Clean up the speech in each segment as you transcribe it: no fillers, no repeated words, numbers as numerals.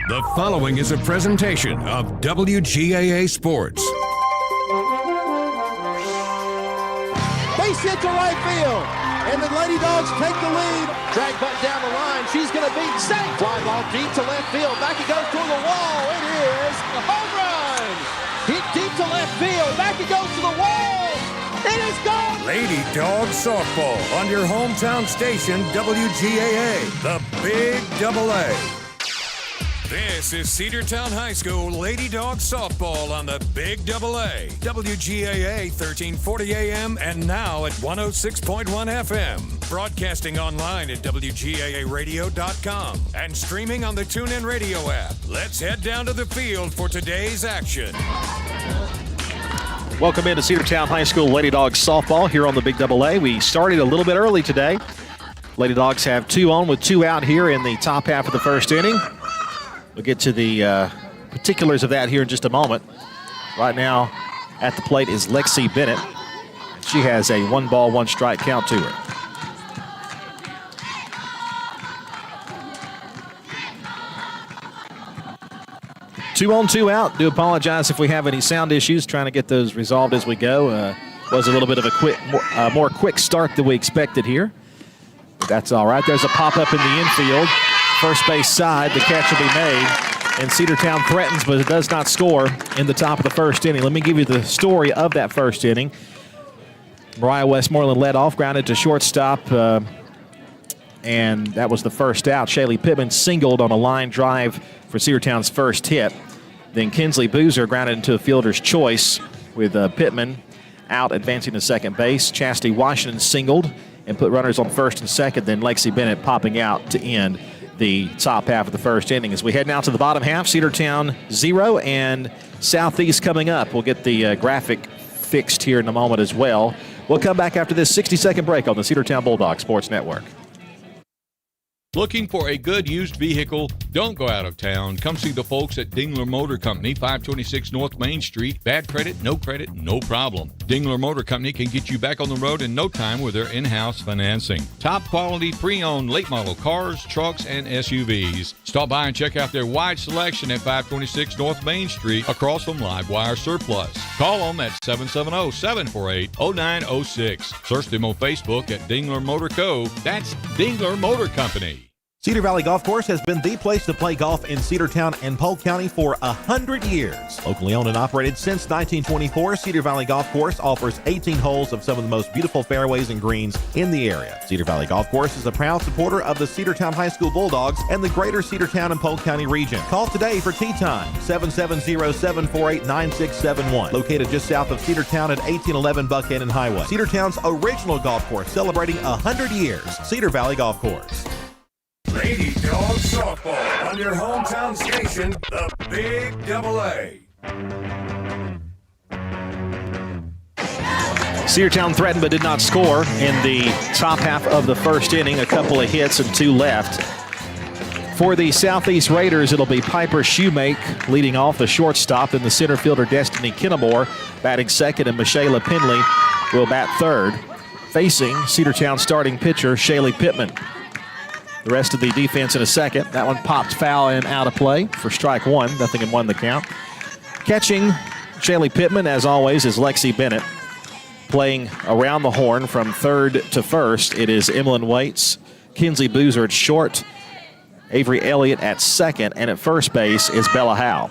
The following is a presentation of WGAA Sports. Base hit to right field, and the Lady Dogs take the lead. Drag butt down the line. She's going to beat safe. Fly ball deep to left field. Back it goes toward the wall. It is a home run. Hit deep to left field. Back it goes to the wall. It is gone. Lady Dawgs softball on your hometown station, WGAA, the Big AA. This is Cedartown High School Lady Dawgs softball on the Big AA, WGAA 1340 AM and now at 106.1 FM. Broadcasting online at WGAAradio.com and streaming on the TuneIn Radio app. Let's head down to the field for today's action. Welcome into Cedartown High School Lady Dawgs softball here on the Big AA. We started a little bit early today. Lady Dawgs have 2 on with 2 out here in the top half of the first inning. We'll get to the particulars of that here in just a moment. Right now at the plate is Lexi Bennett. She has a 1-ball, 1-strike count to her. Two on, 2 out. Do apologize if we have any sound issues. Trying to get those resolved as we go. Was a little bit of a more quick start than we expected here. But that's all right. There's a pop-up in the infield. First base side, the catch will be made, and Cedartown threatens, but it does not score in the top of the first inning. Let me give you the story of that first inning. Mariah Westmoreland led off, grounded to shortstop, and that was the first out. Shaylee Pittman singled on a line drive for Cedartown's first hit. Then Kinsley Boozer grounded into a fielder's choice with Pittman out, advancing to second base. Chastity Washington singled and put runners on first and second, then Lexi Bennett popping out to end the top half of the first inning. As we head now to the bottom half, Cedartown 0 and Southeast coming up. We'll get the graphic fixed here in a moment as well. We'll come back after this 60-second break on the Cedartown Bulldog Sports Network. Looking for a good used vehicle? Don't go out of town. Come see the folks at Dingler Motor Company, 526 North Main Street. Bad credit, no problem. Dingler Motor Company can get you back on the road in no time with their in-house financing. Top quality pre-owned late model cars, trucks, and SUVs. Stop by and check out their wide selection at 526 North Main Street across from Livewire Surplus. Call them at 770-748-0906. Search them on Facebook at Dingler Motor Co. That's Dingler Motor Company. Cedar Valley Golf Course has been the place to play golf in Cedartown and Polk County for 100 years. Locally owned and operated since 1924, Cedar Valley Golf Course offers 18 holes of some of the most beautiful fairways and greens in the area. Cedar Valley Golf Course is a proud supporter of the Cedartown High School Bulldogs and the greater Cedartown and Polk County region. Call today for tee time, 770-748-9671. Located just south of Cedartown at 1811 Buckhannon Highway. Cedartown's original golf course celebrating 100 years. Cedar Valley Golf Course. Lady Dawgs softball on your hometown station, the Big AA. Cedartown threatened but did not score in the top half of the first inning. A couple of hits and 2 left. For the Southeast Raiders, it'll be Piper Shoemake leading off, the shortstop, and the center fielder Destiny Kinnamore batting second, and Michaela Penley will bat third, facing Cedartown starting pitcher Shaylee Pittman. The rest of the defense in a second. That one popped foul and out of play for strike 1. 0-1 the count. Catching Shaylee Pittman, as always, is Lexi Bennett. Playing around the horn from third to first, it is Emlyn Waits, Kinsley Boozer at short, Avery Elliott at second, and at first base is Bella Howe.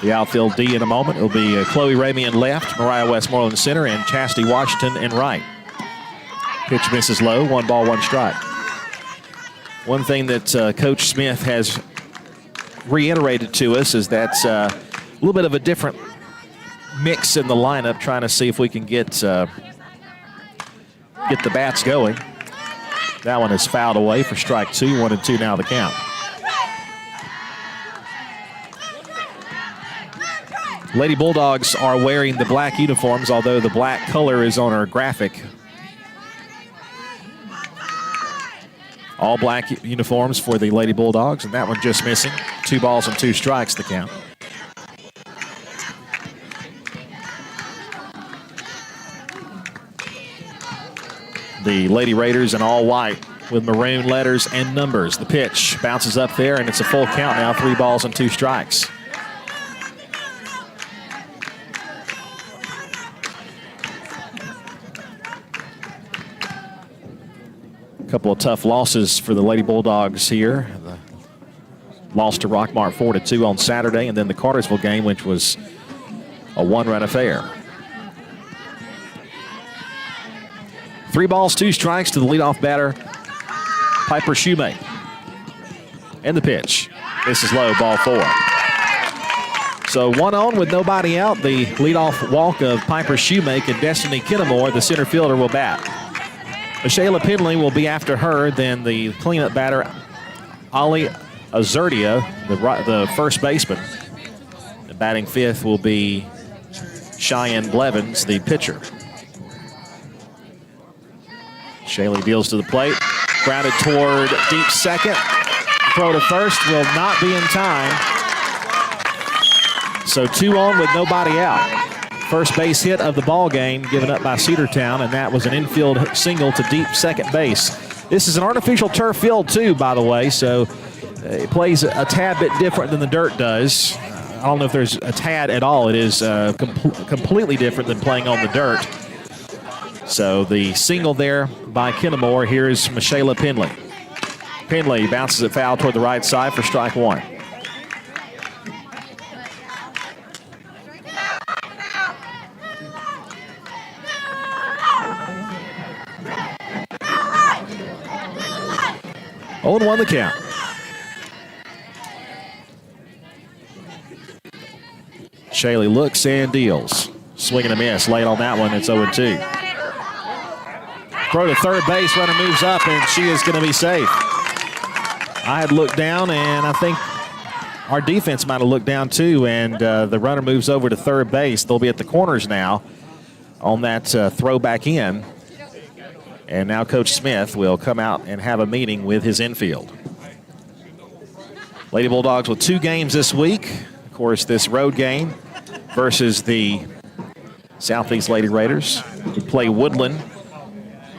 The outfield D in a moment. It'll be Chloe Ramey in left, Mariah Westmoreland center, and Chastity Washington in right. Pitch misses low, 1-ball, 1-strike. One thing that Coach Smith has reiterated to us is that's a little bit of a different mix in the lineup, trying to see if we can get the bats going. That one is fouled away for strike 2, 1-2 now the count. Lady Bulldogs are wearing the black uniforms, although the black color is on our graphic. All black uniforms for the Lady Bulldogs, and that one just missing. 2 balls and 2 strikes the count. The Lady Raiders in all white with maroon letters and numbers. The pitch bounces up there, and it's a full count now, 3 balls and 2 strikes. A couple of tough losses for the Lady Bulldogs here. Lost to Rockmart 4-2 on Saturday, and then the Cartersville game, which was a 1-run affair. 3 balls, 2 strikes to the leadoff batter, Piper Shoemake. And the pitch. This is low, ball 4. So 1 on with nobody out. The leadoff walk of Piper Shoemake and Destiny Kennemore, the center fielder, will bat. Michaela Pinley will be after her. Then the cleanup batter, Ali Azurdia, the first baseman. The batting 5th will be Cheyenne Blevins, the pitcher. Shaley deals to the plate. Grounded toward deep second. Throw to first will not be in time. So 2 on with nobody out. First base hit of the ball game given up by Cedartown, and that was an infield single to deep second base. This is an artificial turf field too, by the way, so it plays a tad bit different than the dirt does. I don't know if there's a tad at all. It is completely different than playing on the dirt. So the single there by Kennemore. Here's Michaela Pinley. Pinley bounces it foul toward the right side for strike 1. Oh, and 1 the count. Shaley looks and deals. Swing and a miss. Late on that one. It's 0-2. Throw to third base. Runner moves up, and she is going to be safe. I had looked down, and I think our defense might have looked down too, and the runner moves over to third base. They'll be at the corners now on that throw back in. And now Coach Smith will come out and have a meeting with his infield. Lady Bulldogs with 2 games this week. Of course, this road game versus the Southeast Lady Raiders. We play Woodland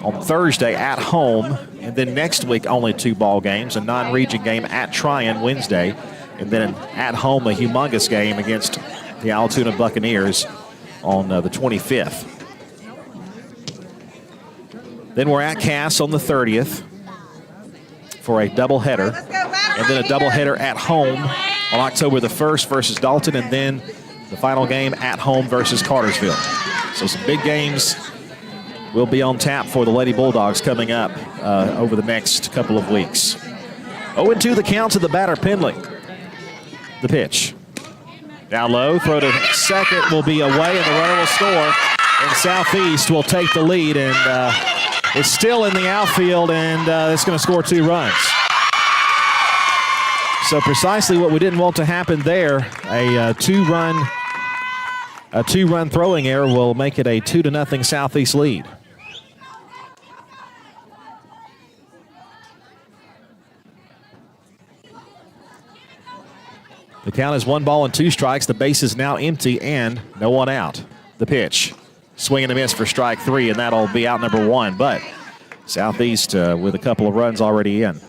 on Thursday at home. And then next week, only 2 ball games. A non-region game at Tryon Wednesday. And then at home, a humongous game against the Altoona Buccaneers on the 25th. Then we're at Cass on the 30th for a doubleheader. And then a doubleheader at home on October the 1st versus Dalton. And then the final game at home versus Cartersville. So some big games will be on tap for the Lady Bulldogs coming up over the next couple of weeks. 0-2 the count to the batter, Pinley. The pitch. Down low, throw to second will be away, and the runner will score. And Southeast will take the lead, and it's still in the outfield, and it's going to score 2 runs. So precisely what we didn't want to happen there. A two-run throwing error will make it a 2-0 Southeast lead. The count is 1 ball and 2 strikes. The base is now empty and no one out. The pitch. Swing and a miss for strike 3, and that'll be out number 1. But Southeast with a couple of runs already in.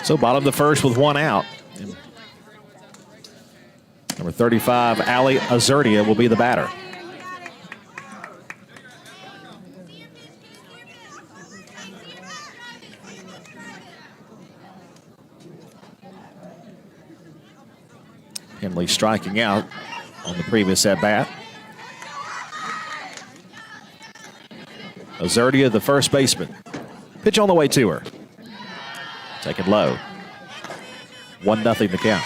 So bottom of the first with 1 out. Number 35, Ali Azurdia, will be the batter. Henley striking out on the previous at-bat. Azurdia, the first baseman. Pitch on the way to her. Taken low. 1-0 the count.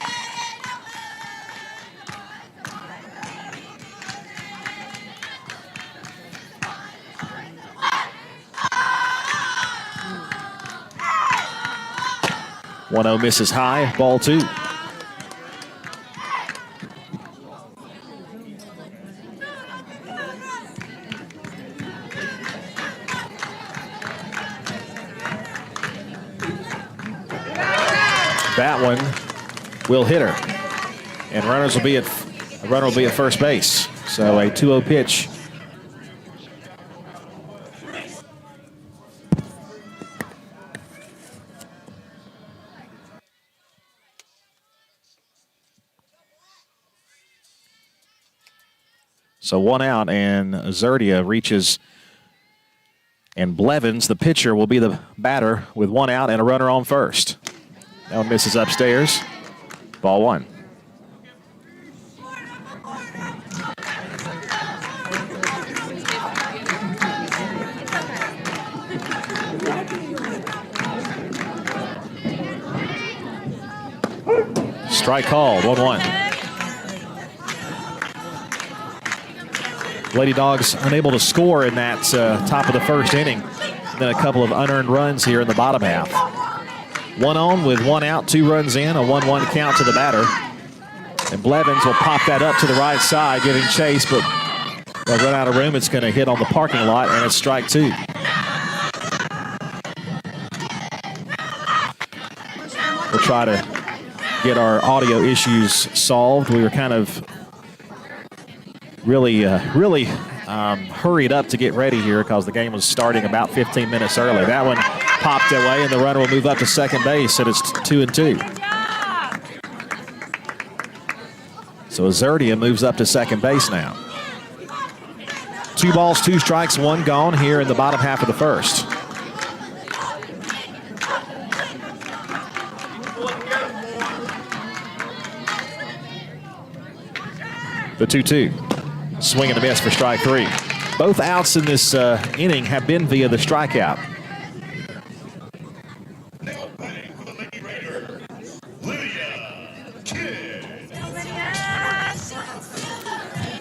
One-0 misses high, ball 2. That one will hit her. And a runner will be at first base. So a 2-0 pitch. So 1 out, and Zerdia reaches, and Blevins, the pitcher, will be the batter with 1 out and a runner on first. That one misses upstairs. Ball 1. Strike called, 1-1. Lady Dawgs unable to score in that top of the first inning. Then a couple of unearned runs here in the bottom half. 1 on with 1 out, 2 runs in, a 1-1 count to the batter. And Blevins will pop that up to the right side, giving chase, but they'll run out of room. It's going to hit on the parking lot, and it's strike 2. We'll try to get our audio issues solved. We were kind of really hurried up to get ready here because the game was starting about 15 minutes early. That one popped away, and the runner will move up to second base, and it's 2-2. So Zerdia moves up to second base now. 2 balls, 2 strikes, 1 gone here in the bottom half of the first. The 2-2. Swing and a miss for strike 3. Both outs in this inning have been via the strikeout.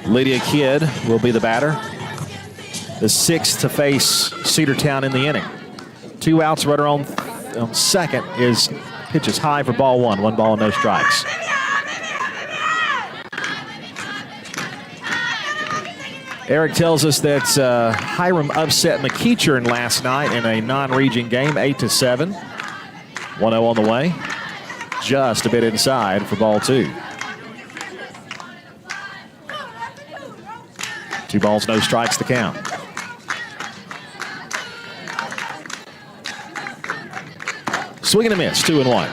Lydia Kidd will be the batter. The 6th to face Cedartown in the inning. 2 outs, runner on second pitches high for ball 1. 1 ball, no strikes. Eric tells us that Hiram upset McEachern last night in a non-region game, 8-7. 1-0 on the way. Just a bit inside for ball 2. 2 balls, no strikes to count. Swing and a miss, 2-1.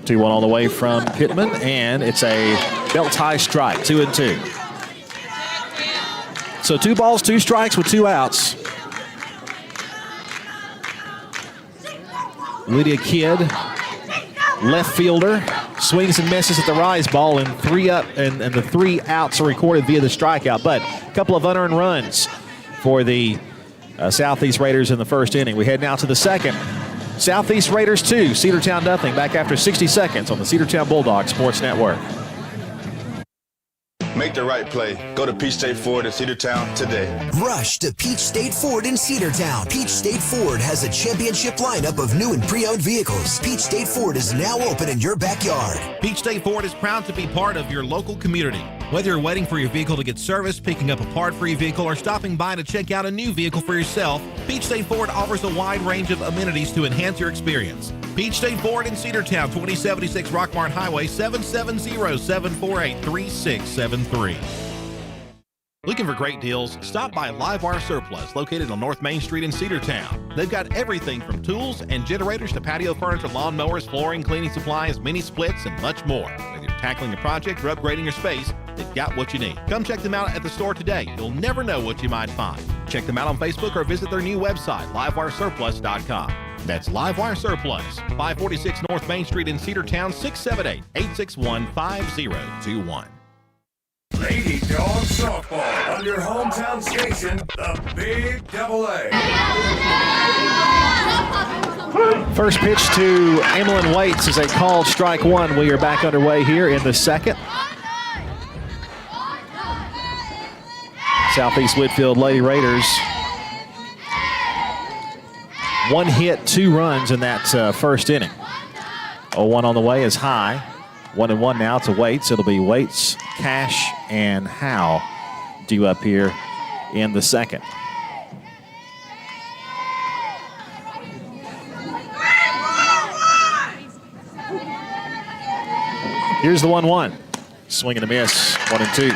2-1 on the way from Pittman, and it's a belt-high strike, 2-2. So 2 balls, 2 strikes with 2 outs. Lydia Kidd, left fielder, swings and misses at the rise ball, and 3 up, and the 3 outs are recorded via the strikeout. But a couple of unearned runs for the Southeast Raiders in the first inning. We head now to the second. Southeast Raiders 2, Cedartown nothing. Back after 60 seconds on the Cedartown Bulldogs Sports Network. Make the right play. Go to Peach State Ford in Cedartown today. Rush to Peach State Ford in Cedartown. Peach State Ford has a championship lineup of new and pre-owned vehicles. Peach State Ford is now open in your backyard. Peach State Ford is proud to be part of your local community. Whether you're waiting for your vehicle to get serviced, picking up a part for your vehicle, or stopping by to check out a new vehicle for yourself, Peach State Ford offers a wide range of amenities to enhance your experience. Peach State Ford in Cedartown, 2076 Rockmart Highway, 770-748-3673. Looking for great deals? Stop by Livewire Surplus, located on North Main Street in Cedartown. They've got everything from tools and generators to patio furniture, lawn mowers, flooring, cleaning supplies, mini splits, and much more. Whether you're tackling a project or upgrading your space, they've got what you need. Come check them out at the store today. You'll never know what you might find. Check them out on Facebook or visit their new website, livewiresurplus.com. That's Livewire Surplus, 546 North Main Street in Cedartown, 678-861-5021. Lady Dog Softball on your hometown station, the Big Double A. First pitch to Amelin Waits is a called strike 1. We are back underway here in the second. Southeast Whitfield Lady Raiders. 1 hit, 2 runs in that first inning. 0-1 on the way is high. 1-1 now to Waits. It'll be Waits, Cash, and Howe due up here in the second. Here's the 1-1. Swing and a miss, 1-2.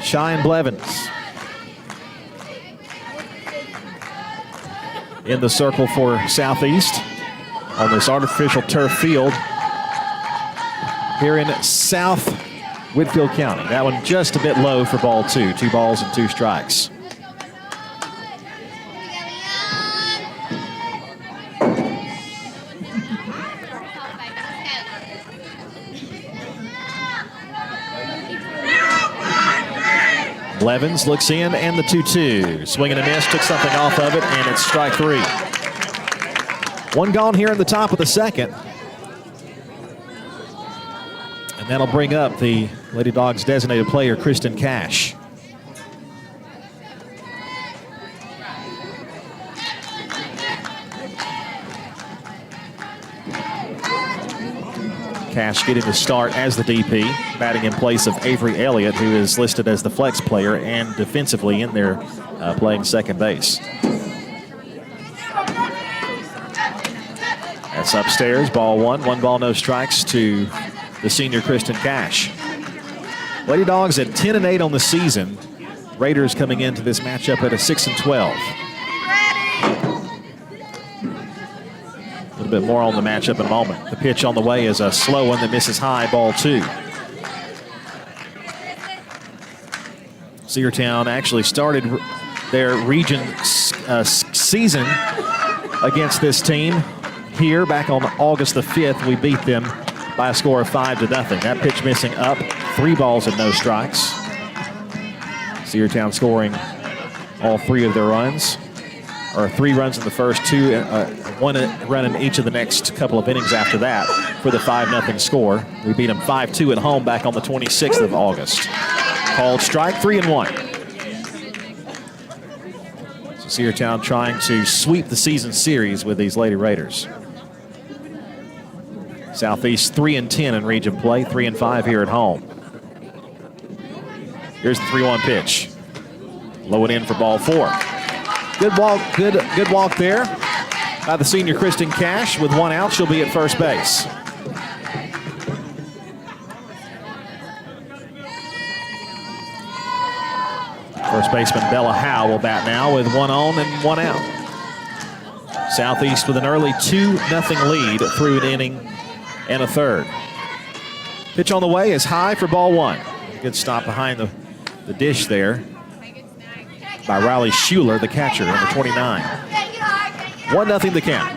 Cheyenne Blevins in the circle for Southeast on this artificial turf field here in South Whitfield County. That one just a bit low for ball 2. 2 balls and 2 strikes. Blevins looks in and the 2-2. Swing and a miss, took something off of it, and it's strike 3. 1 gone here in the top of the second. And that'll bring up the Lady Dogs designated player, Kristen Cash. Cash getting the start as the DP, batting in place of Avery Elliott, who is listed as the flex player and defensively in there playing second base. That's upstairs, ball 1. 1 ball, no strikes to the senior Kristen Cash. Lady Dogs at 10-8 on the season. Raiders coming into this matchup at a 6-12. A little bit more on the matchup in a moment. The pitch on the way is a slow one that misses high, ball 2. Cedartown actually started their region season against this team here back on August the 5th. We beat them by a score of 5-0. That pitch missing up, 3 balls and no strikes. Cedartown scoring all 3 of their runs, or 3 runs in the first 2, 1 run in each of the next couple of innings after that for the 5-0 score. We beat them 5-2 at home back on the 26th of August. Called strike, 3-1. So Cedartown trying to sweep the season series with these Lady Raiders. Southeast 3-10 in region play, 3-5 here at home. Here's the 3-1 pitch. Low and in for ball 4. Good walk there by the senior Kristen Cash. With 1 out, she'll be at first base. First baseman Bella Howe will bat now with 1 on and 1 out. Southeast with an early 2-0 lead through an inning and a third. Pitch on the way is high for ball 1. Good stop behind the dish there by Riley Schuler, the catcher, number 29. 1-0 the count.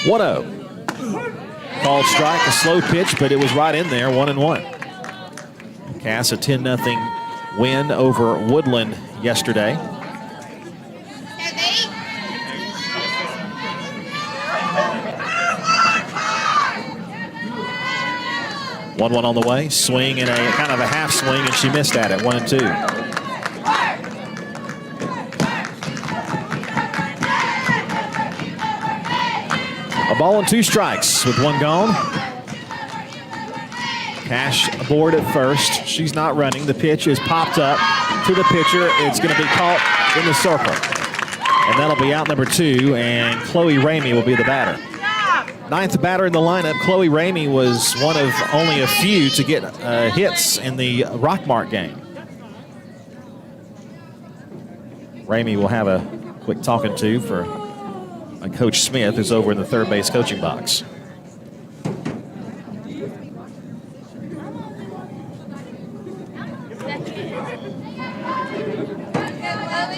(1-0). Called strike, a slow pitch, but it was right in there, 1-1. Cass a 10-0 win over Woodland yesterday. One on the way, swing and a kind of a half swing, and she missed at it, 1-2. A ball and 2 strikes with 1 gone. Cash aboard at first. She's not running. The pitch is popped up to the pitcher. It's going to be caught in the circle. And that'll be out number 2, and Chloe Ramey will be the batter. 9th batter in the lineup. Chloe Ramey was one of only a few to get hits in the Rockmart game. Ramey will have a quick talking to for Coach Smith, who's over in the third base coaching box.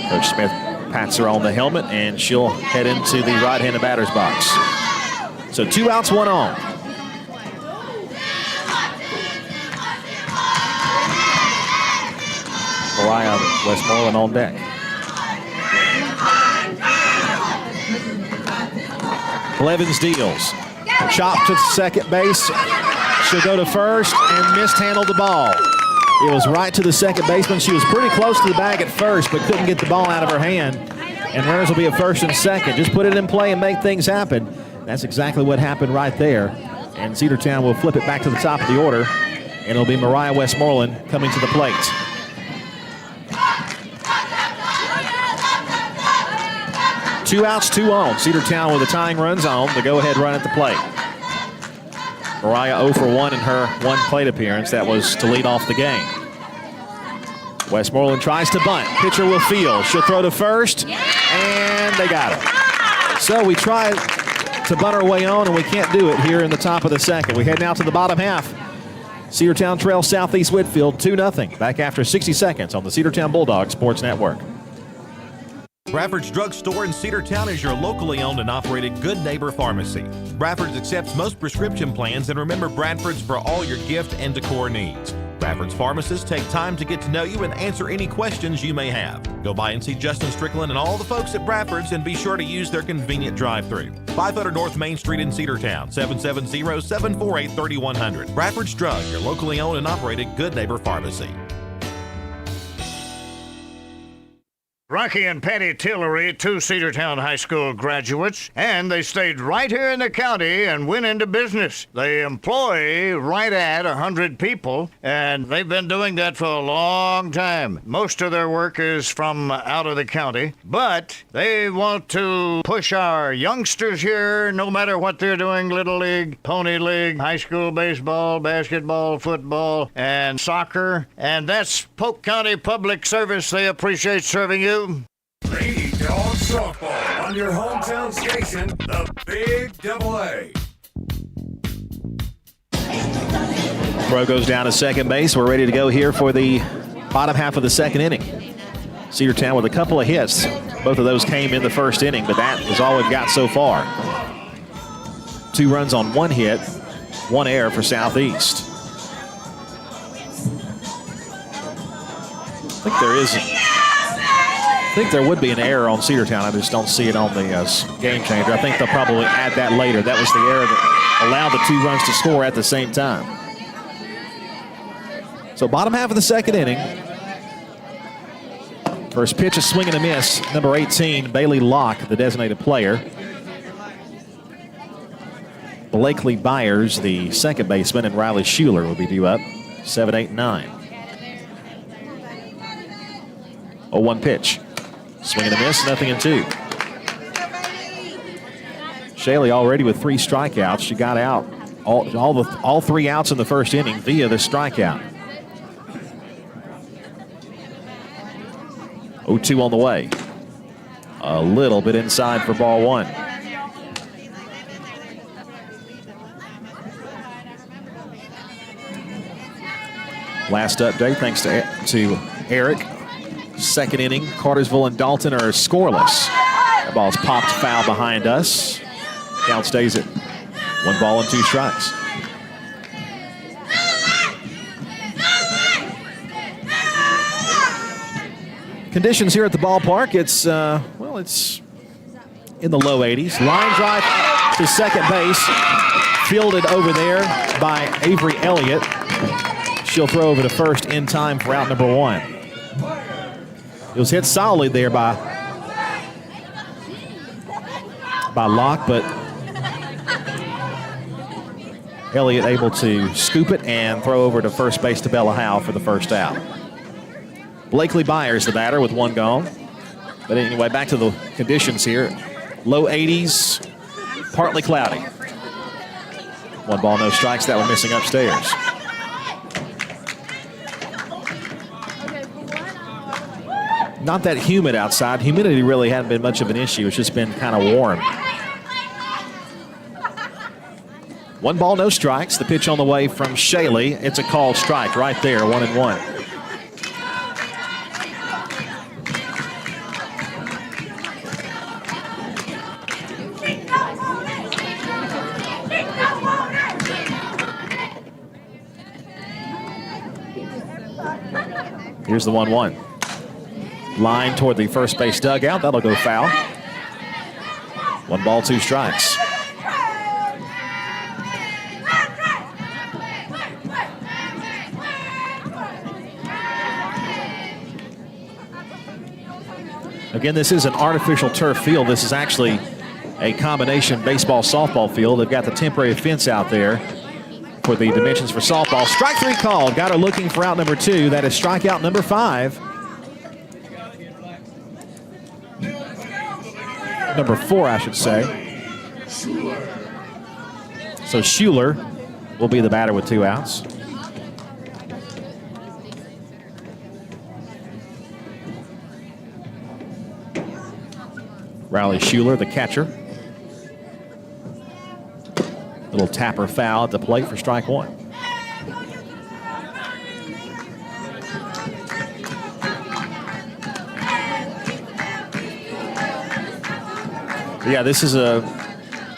Coach Smith pats her on the helmet, and she'll head into the right-handed batter's box. So 2 outs, 1 on. Mariah Westmoreland on deck. Blevins deals. Chop to second base. She'll go to first and mishandled the ball. It was right to the second baseman. She was pretty close to the bag at first, but couldn't get the ball out of her hand. And runners will be at first and second. Just put it in play and make things happen. That's exactly what happened right there. And Cedartown will flip it back to the top of the order. And it'll be Mariah Westmoreland coming to the plate. Two outs, two on. Cedartown with the tying runs on. The go-ahead run at the plate. Mariah 0 for 1 in her one plate appearance. That was to lead off the game. Westmoreland tries to bunt. Pitcher will field. She'll throw to first, and they got it. So we try to bunt our way on, and we can't do it here in the top of the second. We head now to the bottom half. Cedartown trails Southeast Whitfield 2-0. Back after 60 seconds on the Cedartown Bulldogs Sports Network. Bradford's Drug Store in Cedartown is your locally owned and operated Good Neighbor Pharmacy. Bradford's accepts most prescription plans, and remember Bradford's for all your gift and decor needs. Bradford's pharmacists take time to get to know you and answer any questions you may have. Go by and see Justin Strickland and all the folks at Bradford's, and be sure to use their convenient drive-thru. 500 North Main Street in Cedartown, 770-748-3100. Bradford's Drug, your locally owned and operated Good Neighbor Pharmacy. Rocky and Patty Tillery, two Cedartown High School graduates, and they stayed right here in the county and went into business. They employ right at 100 people, and they've been doing that for a long time. Most of their work is from out of the county, but they want to push our youngsters here, no matter what they're doing, Little League, Pony League, high school baseball, basketball, football, and soccer, and that's Polk County Public Service. They appreciate serving you. Lady Dawgs Softball on your hometown station, the Big AA. Throw goes down to second base. We're ready to go here for the bottom half of the second inning. Cedartown with a couple of hits. Both of those came in the first inning, but that is all we've got so far. 2 runs on 1 hit, 1 error for Southeast. I think there would be an error on Cedartown. I just don't see it on the game changer. I think they'll probably add that later. That was the error that allowed the 2 runs to score at the same time. So bottom half of the second inning. First pitch, a swing and a miss. Number 18, Bailey Locke, the designated player. Blakely Byers, the second baseman, and Riley Schuler will be due up. 7, 8, 9. 0-1 pitch. Swing and a miss, 0-2. Shaley already with 3 strikeouts. She got out all 3 outs in the first inning via the strikeout. 0-2 on the way. A little bit inside for ball 1. Last update, thanks to Eric. Second inning, Cartersville and Dalton are scoreless. That ball's popped foul behind us. Count stays at 1 ball and 2 strikes. Conditions here at the ballpark, it's in the low 80s. Line drive to second base, fielded over there by Avery Elliott. She'll throw over to first in time for out number 1. It was hit solidly there by Locke, but Elliott able to scoop it and throw over to first base to Bella Howe for the first out. Blakely Byers, the batter, with 1 gone. But anyway, back to the conditions here. Low 80s, partly cloudy. 1 ball, no strikes. That one missing upstairs. Not that humid outside. Humidity really hadn't been much of an issue. It's just been kind of warm. 1 ball, no strikes. The pitch on the way from Shaley. It's a called strike right there, 1-1. Here's the 1-1. Line toward the first base dugout. That'll go foul. 1 ball, 2 strikes. Again, this is an artificial turf field. This is actually a combination baseball-softball field. They've got the temporary fence out there for the dimensions for softball. Strike 3 called. Got her looking for out number 2. That is strikeout number 5. Number 4, I should say. So Schuler will be the batter with 2 outs. Riley Schuler, the catcher. Little tapper foul at the plate for strike 1. Yeah, this is a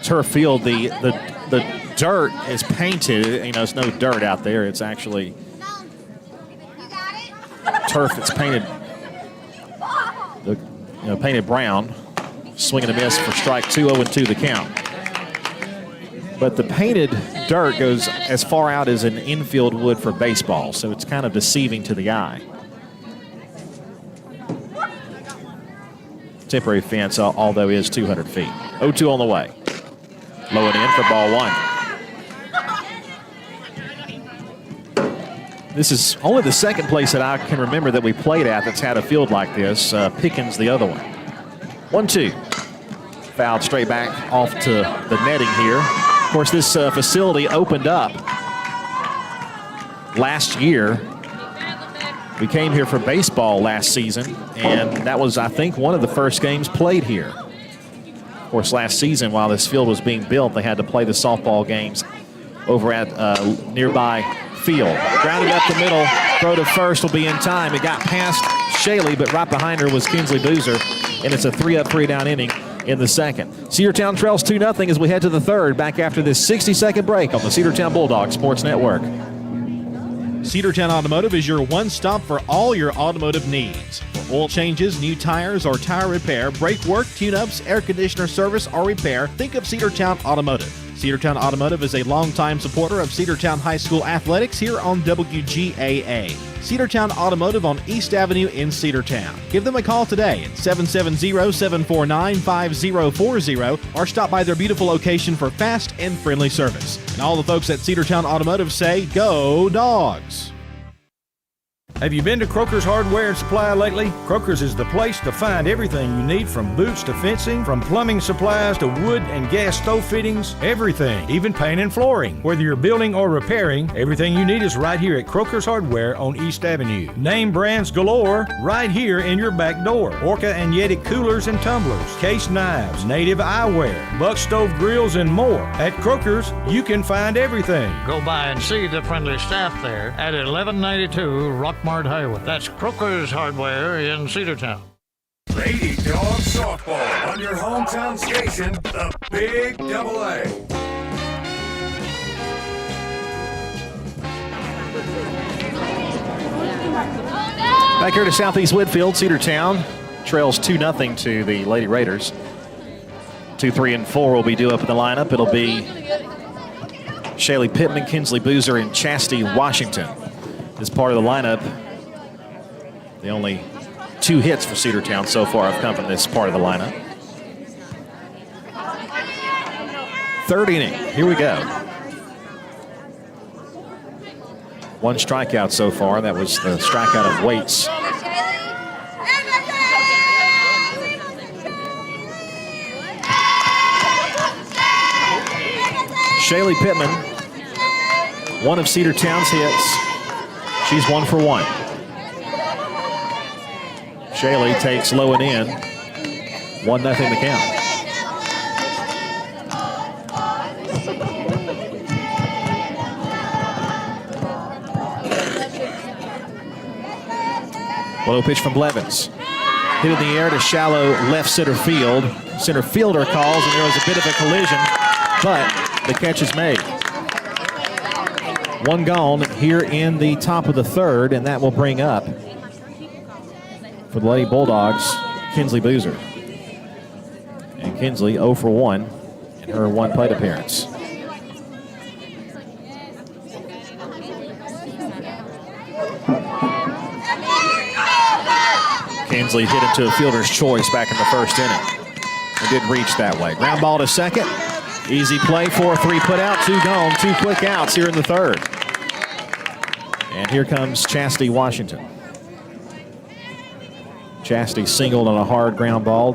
turf field. The dirt is painted. You know, it's no dirt out there. It's actually turf. It's painted, painted brown. Swing and a miss for strike 2, 0-2 the count. But the painted dirt goes as far out as an infield would for baseball, so it's kind of deceiving to the eye. Temporary fence, although is 200 feet. 0-2 on the way. Low and in for ball 1. This is only the second place that I can remember that we played at that's had a field like this. Pickens the other one. 1-2. Fouled straight back off to the netting here. Of course, this facility opened up last year. We came here for baseball last season, and that was, I think, one of the first games played here. Of course, last season, while this field was being built, they had to play the softball games over at nearby field. Grounded up the middle, throw to first will be in time. It got past Shaley, but right behind her was Kinsley Boozer, and it's a 3-up, 3-down inning in the second. Cedartown trails 2-0 as we head to the third, back after this 60-second break on the Cedartown Bulldog Sports Network. Cedartown Automotive is your one-stop for all your automotive needs. For oil changes, new tires, or tire repair, brake work, tune-ups, air conditioner service, or repair, think of Cedartown Automotive. Cedartown Automotive is a longtime supporter of Cedartown High School athletics here on WGAA. Cedartown Automotive on East Avenue in Cedartown. Give them a call today at 770-749-5040 or stop by their beautiful location for fast and friendly service. And all the folks at Cedartown Automotive say, go Dogs! Have you been to Croker's Hardware and Supply lately? Croker's is the place to find everything you need, from boots to fencing, from plumbing supplies to wood and gas stove fittings, everything, even paint and flooring. Whether you're building or repairing, everything you need is right here at Croker's Hardware on East Avenue. Name brands galore right here in your back door. Orca and Yeti coolers and tumblers, case knives, native eyewear, buck stove grills, and more. At Croker's, you can find everything. Go by and see the friendly staff there at 1192 Rockmart Highway. That's Croker's Hardware in Cedartown. Lady Dog Softball on your hometown station, the Big Double A. Back here to Southeast Whitfield, Cedartown trails 2-0 to the Lady Raiders. 2, 3, and 4 will be due up in the lineup. It'll be Shaley Pittman, Kinsley Boozer, and Chastity Washington as part of the lineup. The only 2 hits for Cedartown so far have come from this part of the lineup. Third inning, here we go. 1 strikeout so far. That was the strikeout of Waits. Shaley Pittman, one of Cedartown's hits. She's 1 for 1. Shaley takes low and in. 1-0 the count. Low pitch from Blevins. Hit in the air to shallow left center field. Center fielder calls, and there was a bit of a collision, but the catch is made. 1 gone here in the top of the third, and that will bring up for the Lady Bulldogs, Kinsley Boozer. And Kinsley 0 for 1 in her 1 plate appearance. Tinsley hit into a fielder's choice back in the first inning. It didn't reach that way. Ground ball to second. Easy play, 4-3 put out, 2 gone, 2 quick outs here in the third. And here comes Chastity Washington. Chastity singled on a hard ground ball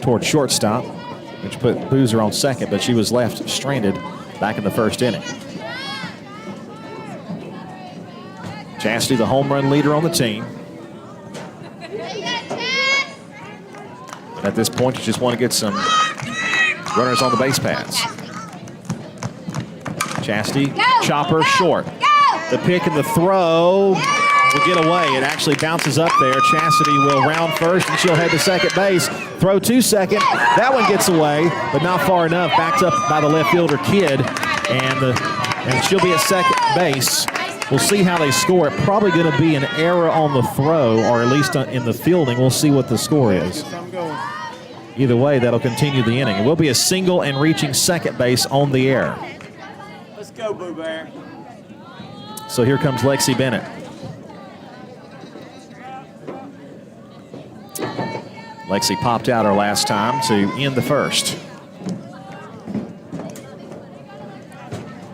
toward shortstop, which put Boozer on second, but she was left stranded back in the first inning. Chastity, the home run leader on the team. At this point, you just want to get some runners on the base paths. Chastity, chopper, short. The pick and the throw will get away. It actually bounces up there. Chastity will round first, and she'll head to second base. Throw to second. That one gets away, but not far enough. Backed up by the left fielder, Kidd, and she'll be at second base. We'll see how they score. It's probably going to be an error on the throw, or at least in the fielding. We'll see what the score is. Either way, that'll continue the inning. It will be a single and reaching second base on the air. Let's go, Boo Bear. So here comes Lexi Bennett. Lexi popped out her last time to end the first.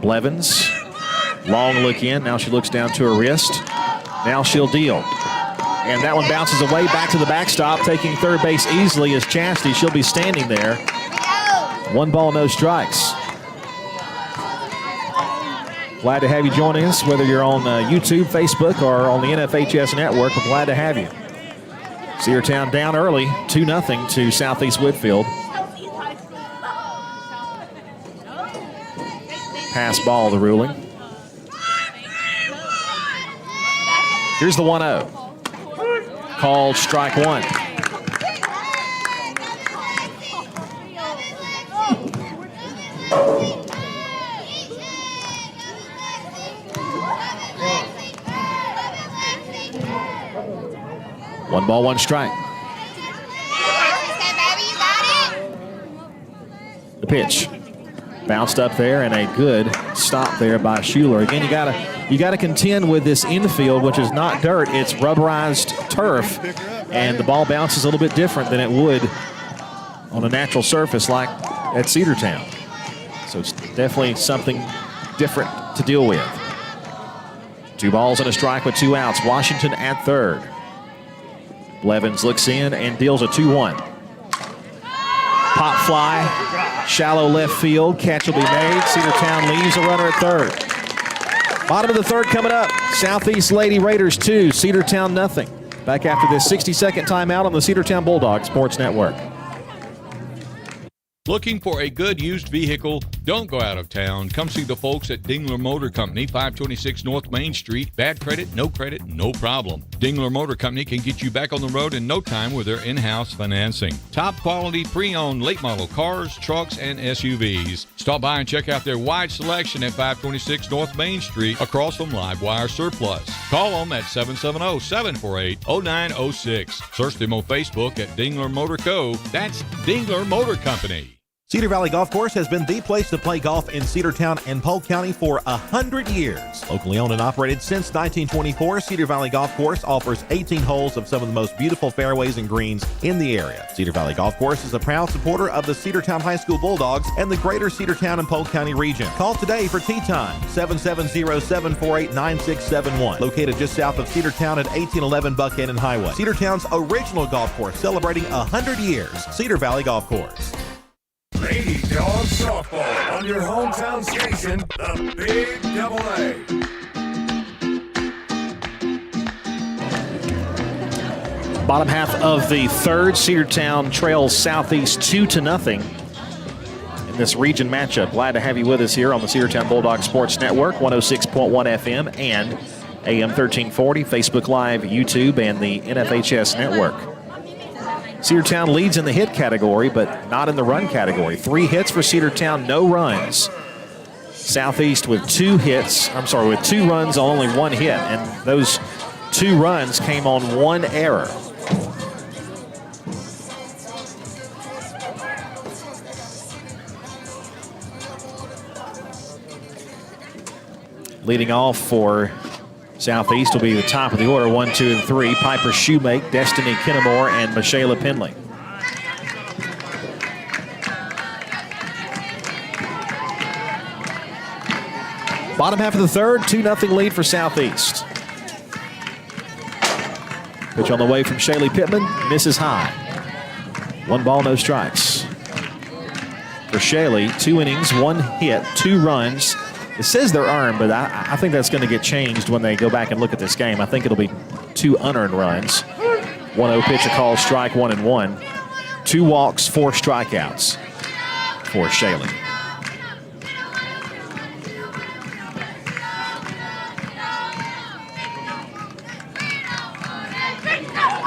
Blevins, long look in. Now she looks down to her wrist. Now she'll deal. And that one bounces away back to the backstop, taking third base easily is Chastity. She'll be standing there. 1 ball, no strikes. Glad to have you joining us, whether you're on YouTube, Facebook, or on the NFHS network. We're glad to have you. Cedartown down early, 2-0 to Southeast Whitfield. Pass ball, the ruling. Here's the 1-0. Called strike one. One ball, one strike. The pitch bounced up there, and a good stop there by Schuler. Again, you gotta contend with this infield, which is not dirt, it's rubberized turf, and the ball bounces a little bit different than it would on a natural surface like at Cedartown. So it's definitely something different to deal with. 2 balls and a strike with 2 outs. Washington at third. Blevins looks in and deals a 2-1. Pop fly, shallow left field. Catch will be made. Cedartown leaves a runner at third. Bottom of the third coming up. Southeast Lady Raiders 2, Cedartown nothing. Back after this 60-second timeout on the Cedartown Bulldog Sports Network. Looking for a good used vehicle? Don't go out of town. Come see the folks at Dingler Motor Company, 526 North Main Street. Bad credit, no problem. Dingler Motor Company can get you back on the road in no time with their in-house financing. Top quality pre-owned late model cars, trucks, and SUVs. Stop by and check out their wide selection at 526 North Main Street across from Livewire Surplus. Call them at 770-748-0906. Search them on Facebook at Dingler Motor Co. That's Dingler Motor Company. Cedar Valley Golf Course has been the place to play golf in Cedartown and Polk County for 100 years. Locally owned and operated since 1924, Cedar Valley Golf Course offers 18 holes of some of the most beautiful fairways and greens in the area. Cedar Valley Golf Course is a proud supporter of the Cedartown High School Bulldogs and the greater Cedartown and Polk County region. Call today for tee time, 770-748-9671. Located just south of Cedartown at 1811 Buckhannon Highway. Cedartown's original golf course celebrating 100 years. Cedar Valley Golf Course. Lady Dawgs softball on your hometown station, the Big Double A. Bottom half of the third, Cedartown trails Southeast 2-0 in this region matchup. Glad to have you with us here on the Cedartown Bulldog Sports Network, 106.1 FM and AM 1340, Facebook Live, YouTube, and the NFHS Network. Cedartown leads in the hit category, but not in the run category. 3 hits for Cedartown, no runs. Southeast with 2 runs on only 1 hit, and those 2 runs came on 1 error. Leading off for Southeast will be the top of the order, 1, 2, and 3. Piper Shoemake, Destiny Kennemore, and Michaela Penley. Bottom half of the third, 2-0 lead for Southeast. Pitch on the way from Shaylee Pittman, misses high. 1 ball, no strikes. For Shaylee, 2 innings, 1 hit, 2 runs. It says they're earned, but I think that's going to get changed when they go back and look at this game. I think it'll be 2 unearned runs. 1-0 pitch, a call, strike, 1-1. 2 walks, 4 strikeouts for Shaylee.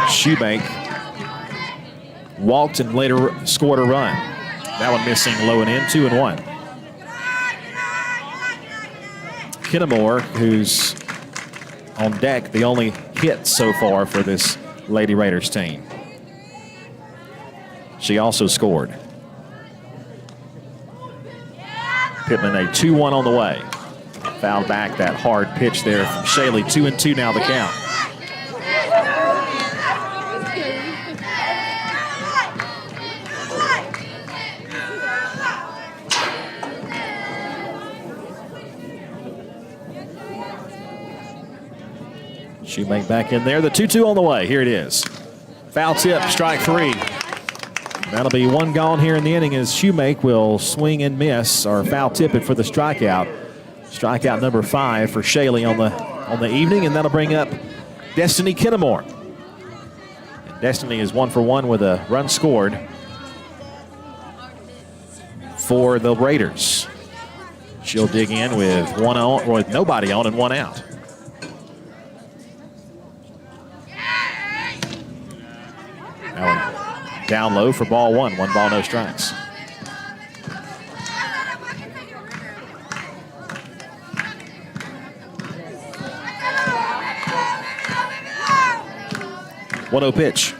Shoemake walked and later scored a run. That one missing low and in, 2-1. Kennemore, who's on deck, the only hit so far for this Lady Raiders team. She also scored. Pittman a 2-1 on the way. Fouled back that hard pitch there from Shaylee. 2-2 now the count. Shoemake back in there. The 2-2 on the way. Here it is. Foul tip, strike 3. That'll be 1 gone here in the inning as Shoemake will swing and miss or foul tip it for the strikeout. Strikeout number 5 for Shaylee on the evening, and that'll bring up Destiny Kennemore. And Destiny is 1 for 1 with a run scored for the Raiders. She'll dig in with nobody on and 1 out. That one down low for ball 1. 1 ball, no strikes. One-0 pitch.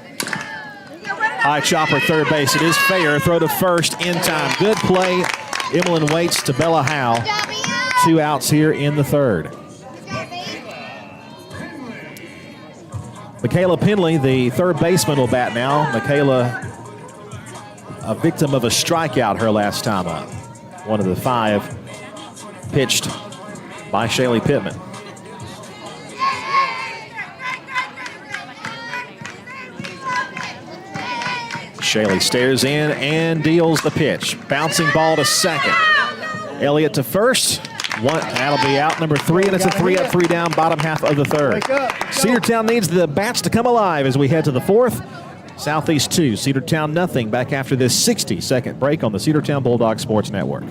High chopper, third base. It is fair. Throw to first in time. Good play. Emmeline waits to Bella Howe. 2 outs here in the third. Michaela Penley, the third baseman, will bat now. Michaela, a victim of a strikeout her last time up. One of the 5 pitched by Shaylee Pittman. Shaylee stares in and deals the pitch. Bouncing ball to second. Elliott to first. That'll be out, number 3, and it's a 3-up, 3-down, bottom half of the third. Cedartown needs the bats to come alive as we head to the 4th. Southeast 2, Cedartown nothing. Back after this 60-second break on the Cedartown Bulldog Sports Network.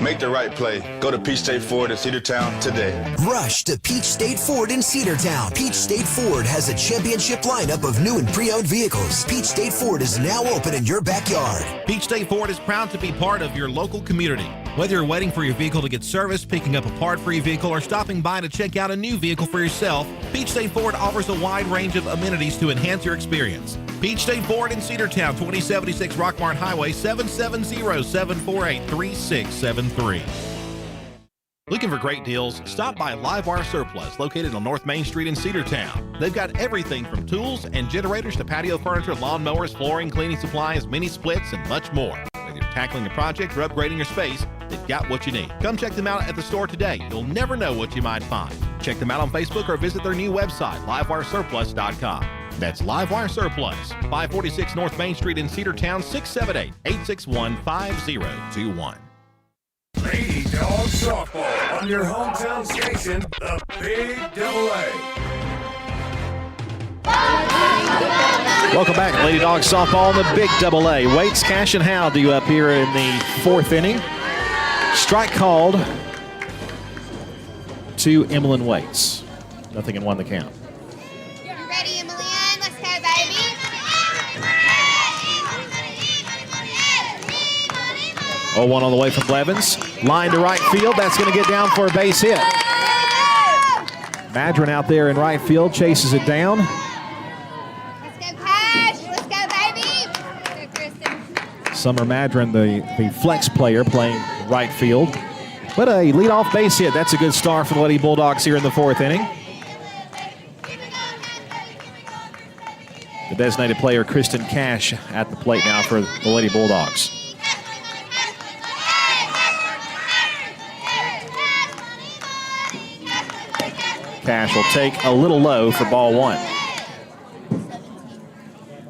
Make the right play. Go to Peach State Ford in Cedartown today. Rush to Peach State Ford in Cedartown. Peach State Ford has a championship lineup of new and pre-owned vehicles. Peach State Ford is now open in your backyard. Peach State Ford is proud to be part of your local community. Whether you're waiting for your vehicle to get serviced, picking up a part for your vehicle, or stopping by to check out a new vehicle for yourself, Peach State Ford offers a wide range of amenities to enhance your experience. Peach State Ford in Cedartown, 2076 Rockmart Highway, 770-748-3673. Looking for great deals? Stop by Livewire Surplus, located on North Main Street in Cedartown. They've got everything from tools and generators to patio furniture, lawn mowers, flooring, cleaning supplies, mini splits, and much more. Whether you're tackling a project or upgrading your space, they've got what you need. Come check them out at the store today. You'll never know what you might find. Check them out on Facebook or visit their new website, livewiresurplus.com. That's Livewire Surplus, 546 North Main Street in Cedartown, 678-861-5021. Lady Dawgs softball on your hometown station, the Big Double A. Welcome back, Lady Dawgs softball on the Big Double A. Waits, Cash, and Howe due up here in the 4th inning. Strike called to Emmeline Waits. 0-1 the count. You ready, Emmeline? Let's go, baby. 0-1 on the way from Blevins. Line to right field. That's going to get down for a base hit. Madron out there in right field chases it down. Let's go, Cash. Let's go, baby. Go, Kristen. Summer Madron, the flex player, playing right field. But a leadoff base hit. That's a good start for the Lady Bulldogs here in the 4th inning. The designated player, Kristen Cash, at the plate now for the Lady Bulldogs. Cash will take a little low for ball 1.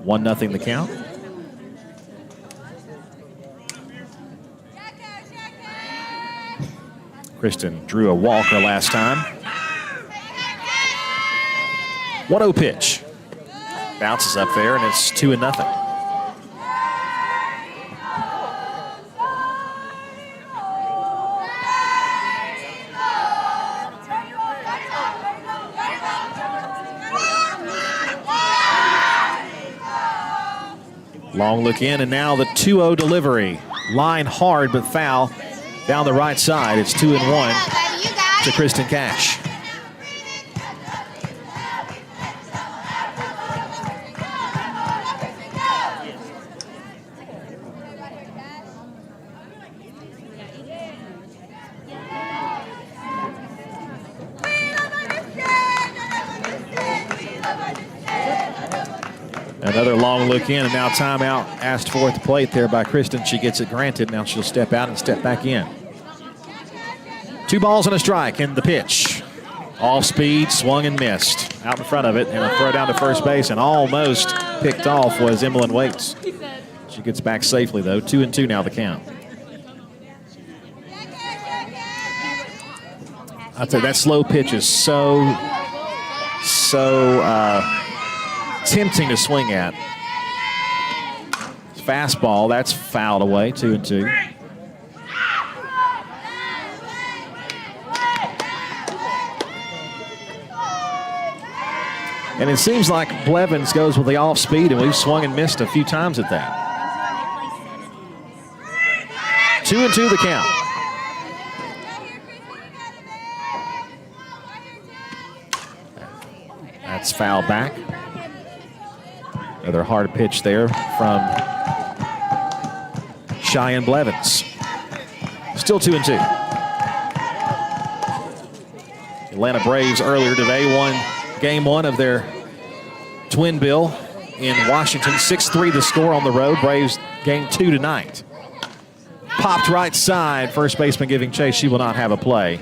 1-0 the count. Kristen drew a walker last time. 1-0 pitch. Bounces up there, and it's 2-0. Long look in, and now the 2-0 delivery. Line hard, but foul down the right side. It's 2-1 to Kristen Cash. Another long look in, and now timeout asked for at the plate there by Kristen. She gets it granted. Now she'll step out and step back in. 2 balls and a strike in the pitch. Off speed, swung and missed. Out in front of it, and a throw down to first base, and almost picked off was Emmeline Waits. She gets back safely, though. 2-2 now the count. I'd say that slow pitch is so tempting to swing at. Fastball, that's fouled away, 2-2. And it seems like Blevins goes with the off speed, and we've swung and missed a few times at that. 2-2 the count. That's foul back. Another hard pitch there from Cheyenne Blevins. Still 2-2. Atlanta Braves earlier today won game 1 of their twin bill in Washington. 6-3 the score on the road. Braves game 2 tonight. Popped right side. First baseman giving chase. She will not have a play.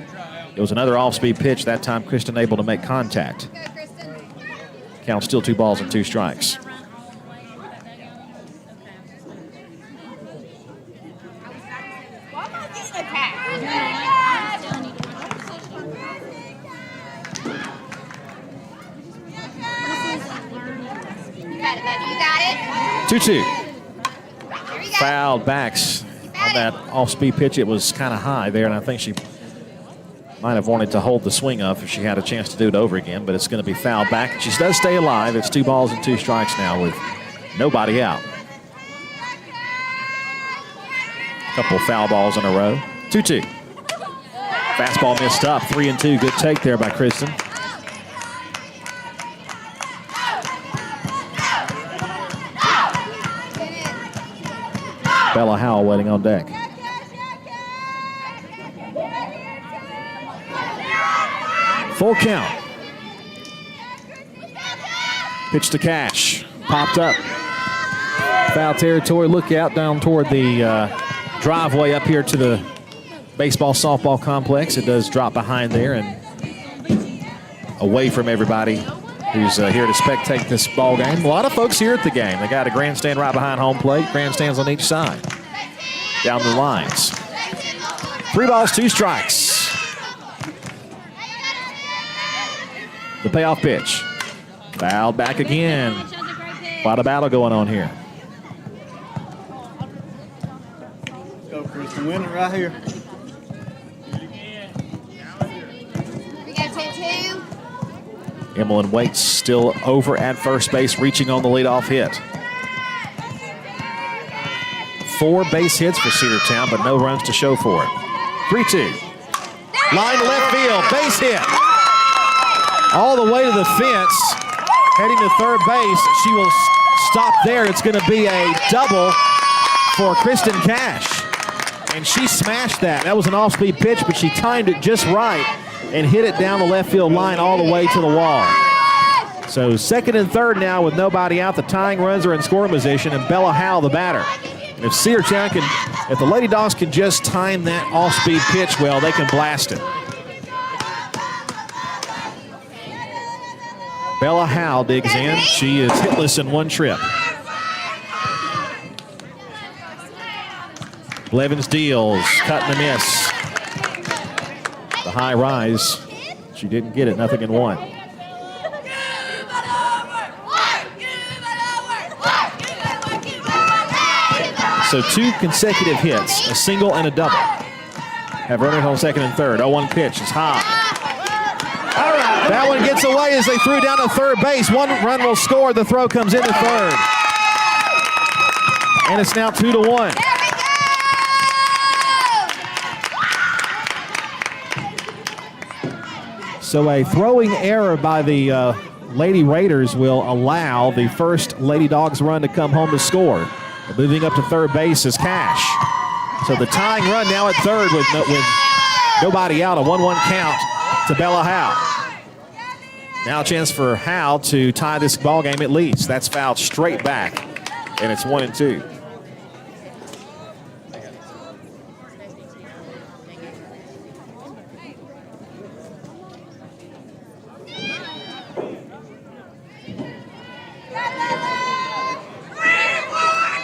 It was another off-speed pitch. That time Kristen able to make contact. Count still 2 balls and 2 strikes. You got it. 2-2. Fouled backs on that off-speed pitch. It was kind of high there, and I think she might have wanted to hold the swing up if she had a chance to do it over again, but it's going to be fouled back. She does stay alive. It's 2 balls and 2 strikes now with nobody out. Couple foul balls in a row. 2-2. Fastball missed up. 3-2. Good take there by Kristen. Bella Howell waiting on deck. Full count. Pitch to Cash. Popped up. Foul territory. Look out down toward the driveway up here to the baseball softball complex. It does drop behind there and away from everybody who's here to spectate this ball game. A lot of folks here at the game. They got a grandstand right behind home plate. Grandstands on each side. Down the lines. 3 balls, 2 strikes. The payoff pitch. Fouled back again. A lot of battle going on here. Let's go, Kristen. Win it right here. We got 2-2. Emmeline Waits still over at first base, reaching on the leadoff hit. 4 base hits for Cedartown, but no runs to show for it. 3-2. Line to left field, base hit. All the way to the fence, heading to third base. She will stop there. It's going to be a double for Kristen Cash. And she smashed that. That was an off-speed pitch, but she timed it just right and hit it down the left field line all the way to the wall. So second and third now with nobody out. The tying runs are in scoring position, and Bella Howe, the batter. And if Cedartown if the Lady Dogs can just time that off-speed pitch well, they can blast it. Bella Howe digs in. She is hitless in one trip. Blevins deals, cut and a miss. The high rise, she didn't get it, nothing in one. So 2 consecutive hits, a single and a double. Have runners on second and third. 0-1 pitch is high. That one gets away as they threw down to third base. 1 run will score. The throw comes into third. And it's now 2-1. So a throwing error by the Lady Raiders will allow the first Lady Dogs run to come home to score. Moving up to third base is Cash. So the tying run now at third with nobody out. A 1-1 count to Bella Howe. Now a chance for Howe to tie this ball game at least. That's fouled straight back, and it's 1-2.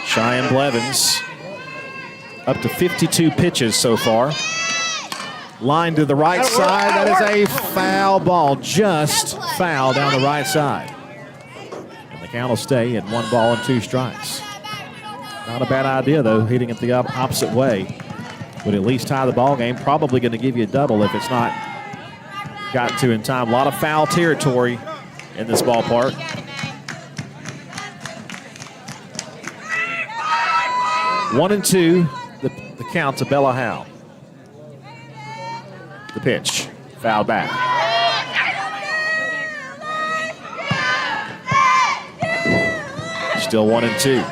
Cheyenne Blevins up to 52 pitches so far. Line to the right side. That is a foul ball. Just foul down the right side. And the count will stay at 1 ball and 2 strikes. Not a bad idea, though, hitting it the opposite way. Would at least tie the ball game. Probably going to give you a double if it's not gotten to in time. A lot of foul territory in this ballpark. One and 2, the count to Bella Howe. The pitch, foul back. Still 1 and 2.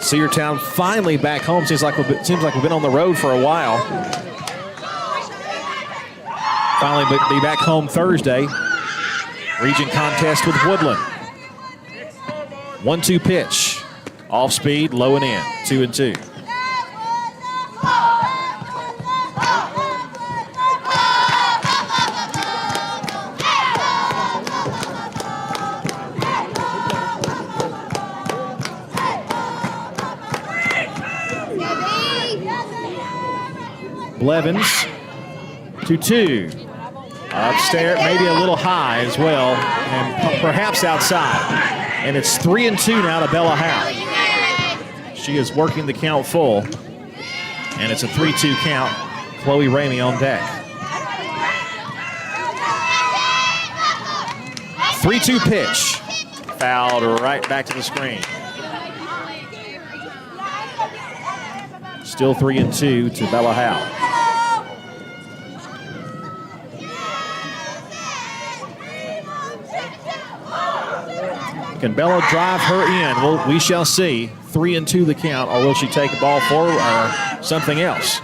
Cedartown finally back home. Seems like we've been on the road for a while. Finally be back home Thursday. Region contest with Woodland. 1-2 pitch. Off speed, low and in, 2 and 2. Blevins, 2-2. Upstairs, maybe a little high as well, and perhaps outside. And it's 3 and 2 now to Bella Howe. She is working the count full, and it's a 3-2 count. Chloe Ramey on deck. 3-2 pitch. Fouled right back to the screen. Still 3 and 2 to Bella Howe. Can Bella drive her in? Well, we shall see. 3 and 2 the count, or will she take a ball forward or something else?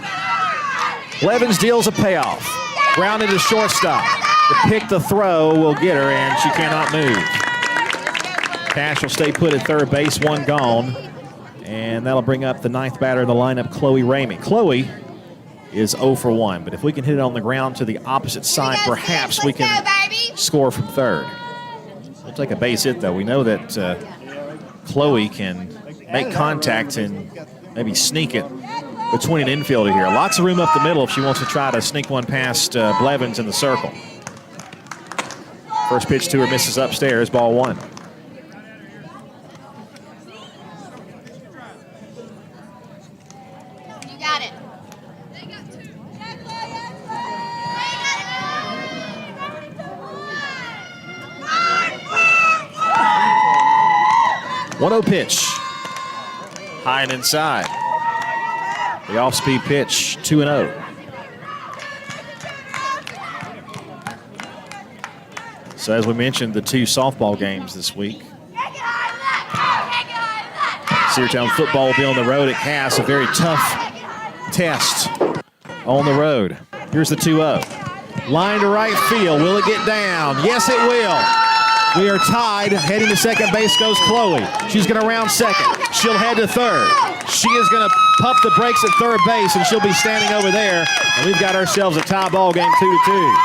Blevins deals a payoff. Grounded to shortstop. The pick the throw will get her, and she cannot move. Cash will stay put at third base, 1 gone. And that'll bring up the 9th batter in the lineup, Chloe Ramey. Chloe is 0 for 1, but if we can hit it on the ground to the opposite side, perhaps we can score from third. We'll take a base hit, though. We know that Chloe can make contact and maybe sneak it between an infielder here. Lots of room up the middle if she wants to try to sneak one past Blevins in the circle. First pitch to her misses upstairs, ball 1. You got it. 1-0 pitch. High and inside. The off-speed pitch, 2-0. So as we mentioned, the 2 softball games this week. Cedartown football will be on the road at Cass, a very tough test on the road. Here's the 2-0. Line to right field. Will it get down? Yes, it will. We are tied. Heading to second base goes Chloe. She's going to round second. She'll head to third. She is going to pump the brakes at third base, and she'll be standing over there. And we've got ourselves a tie ball game, 2-2.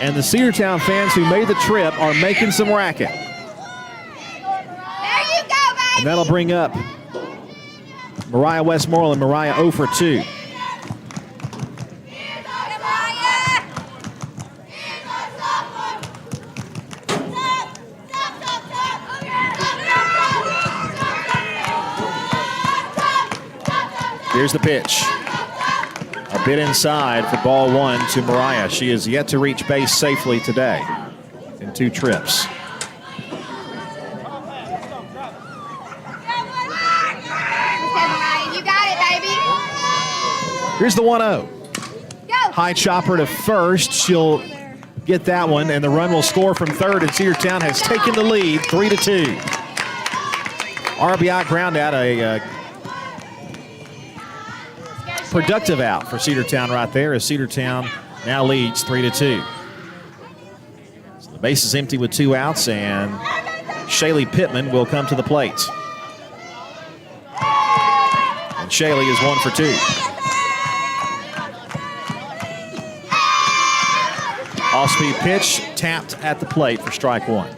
And the Cedartown fans who made the trip are making some racket. There you go, baby. And that'll bring up Mariah Westmoreland. Mariah 0 for 2. Here's the pitch. A bit inside for ball 1 to Mariah. She is yet to reach base safely today in 2 trips. You got it, baby. Here's the 1-0. High chopper to first. She'll get that one, and the run will score from third, and Cedartown has taken the lead, 3-2. RBI ground out, a productive out for Cedartown right there, as Cedartown now leads 3-2. So the base is empty with 2 outs, and Shaylee Pittman will come to the plate. And Shaylee is 1 for 2. Off-speed pitch, tapped at the plate for strike 1.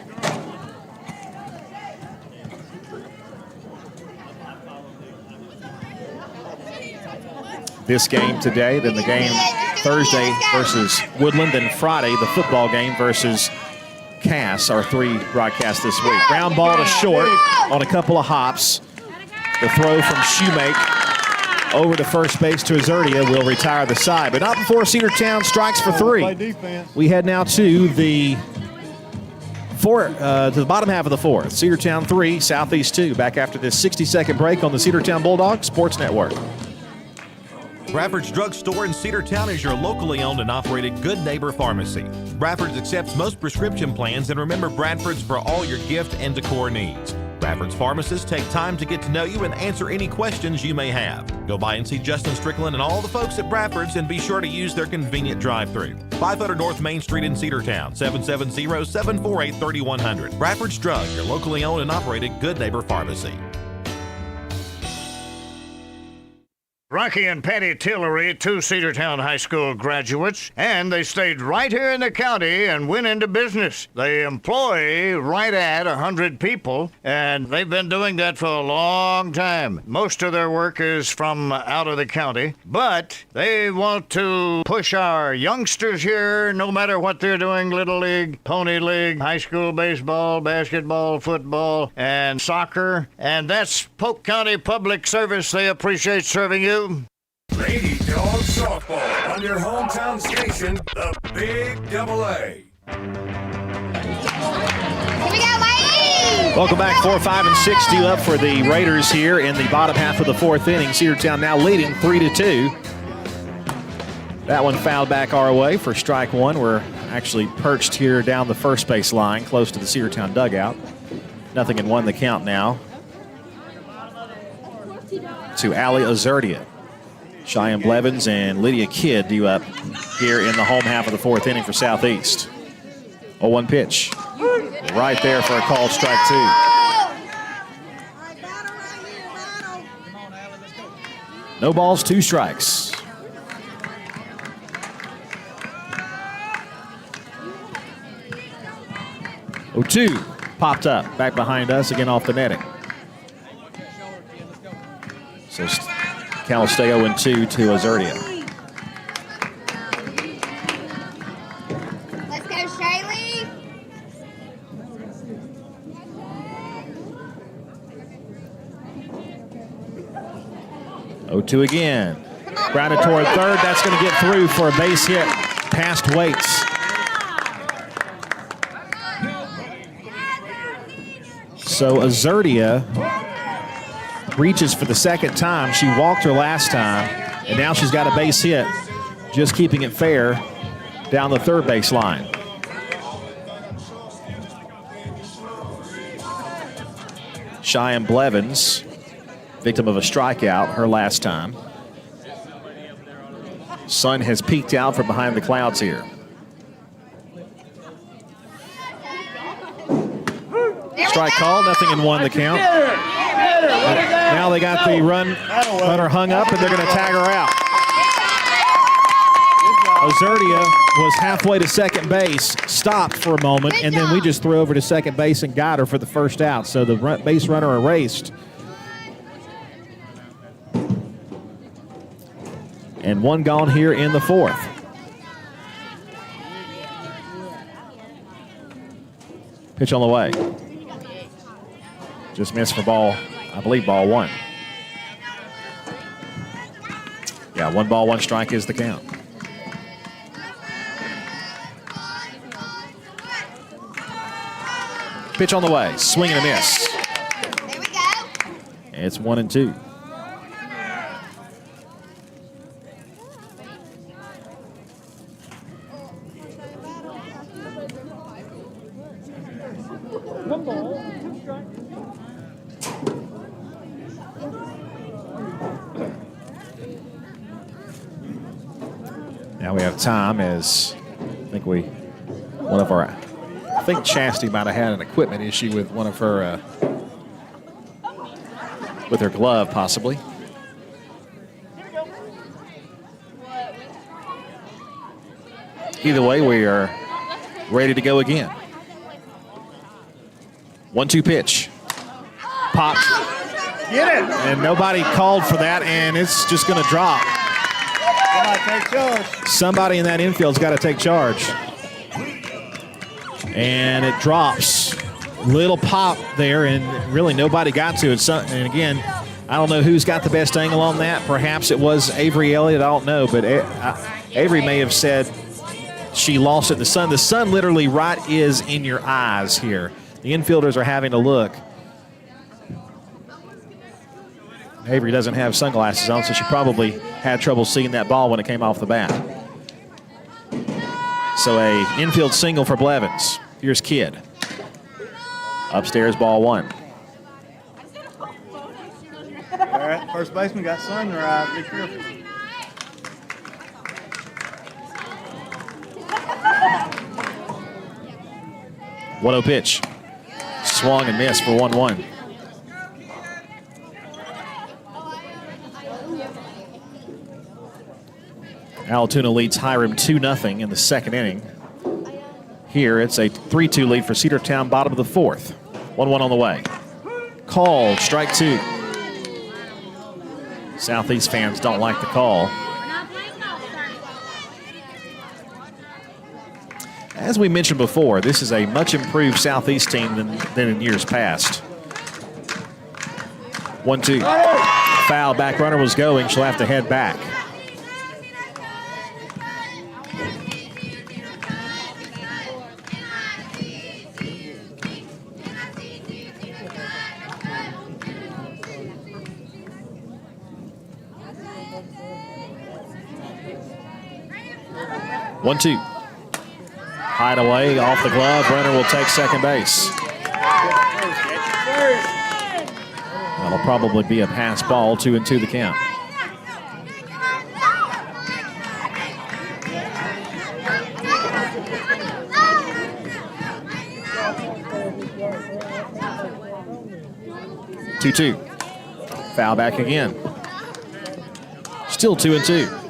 This game today, then the game Thursday versus Woodland, and Friday the football game versus Cass, our 3 broadcasts this week. Ground ball to short on a couple of hops. The throw from Shoemake over to first base to Azurdia will retire the side, but not before Cedartown strikes for 3. We head now to the bottom half of the 4th. Cedartown 3, Southeast 2. Back after this 60-second break on the Cedartown Bulldogs Sports Network. Bradford's Drug Store in Cedartown is your locally owned and operated Good Neighbor Pharmacy. Bradford's accepts most prescription plans, and remember Bradford's for all your gift and decor needs. Bradford's pharmacists take time to get to know you and answer any questions you may have. Go by and see Justin Strickland and all the folks at Bradford's, and be sure to use their convenient drive-thru. 500 North Main Street in Cedartown, 770-748-3100. Bradford's Drug, your locally owned and operated Good Neighbor Pharmacy. Rocky and Patty Tillery, 2 Cedartown High School graduates, and they stayed right here in the county and went into business. They employ right at 100 people, and they've been doing that for a long time. Most of their work is from out of the county, but they want to push our youngsters here, no matter what they're doing, Little League, Pony League, high school baseball, basketball, football, and soccer, and that's Polk County Public Service. They appreciate serving you. Lady Dawgs softball on your hometown station, the Big AA. Here we go, ladies. Welcome back. 4, 5, and 6 due up for the Raiders here in the bottom half of the 4th inning. Cedartown now leading 3-2. That one fouled back our way for strike 1. We're actually perched here down the first base line, close to the Cedartown dugout. 0-1 the count now to Allie Azurdia. Cheyenne Blevins and Lydia Kidd due up here in the home half of the 4th inning for Southeast. 0-1 pitch. Right there for a called strike 2. No balls, 2 strikes. 0-2 popped up back behind us again off the netting. So Cal stay 0-2 to Azurdia. Let's go, Shaylee. 0-2 again. Grounded toward third. That's going to get through for a base hit past Waits. So Azurdia reaches for the second time. She walked her last time, and now she's got a base hit, just keeping it fair down the third base line. Cheyenne Blevins, victim of a strikeout her last time. Sun has peeked out from behind the clouds here. Strike call, nothing in one the count. Now they got the runner hung up, and they're going to tag her out. Ozerdia was halfway to second base, stopped for a moment, and then we just threw over to second base and got her for the first out. So the base runner erased. And one gone here in the fourth. Pitch on the way. Just missed for ball, I believe ball one. Yeah, 1 ball, 1 strike is the count. Pitch on the way, swing and a miss. Here we go. It's 1-2. Now we have time as I think Chastity might have had an equipment issue with one of her, with her glove possibly. Either way, we are ready to go again. 1-2 pitch. Popped. Get it! And nobody called for that, and it's just going to drop. Somebody take charge. Somebody in that infield's got to take charge. And it drops. Little pop there, and really nobody got to it. And again, I don't know who's got the best angle on that. Perhaps it was Avery Elliott. I don't know, but Avery may have said she lost it in the sun. The sun literally right is in your eyes here. The infielders are having to look. Avery doesn't have sunglasses on, so she probably had trouble seeing that ball when it came off the bat. So a infield single for Blevins. Here's Kidd. Upstairs, ball one. All right, first baseman got sun in her eyes. Be careful. One-0 pitch. Swung and missed for 1-1. Altoona leads Hiram 2-0 in the second inning. Here, it's a 3-2 lead for Cedartown, bottom of the fourth. 1-1 on the way. Called, strike two. Southeast fans don't like the call. As we mentioned before, this is a much improved Southeast team than in years past. 1-2. Foul, back runner was going. She'll have to head back. One-two. Hideaway off the glove. Runner will take second base. That'll probably be a pass ball. 2-2 the count. Two-two. Foul back again. Still 2-2.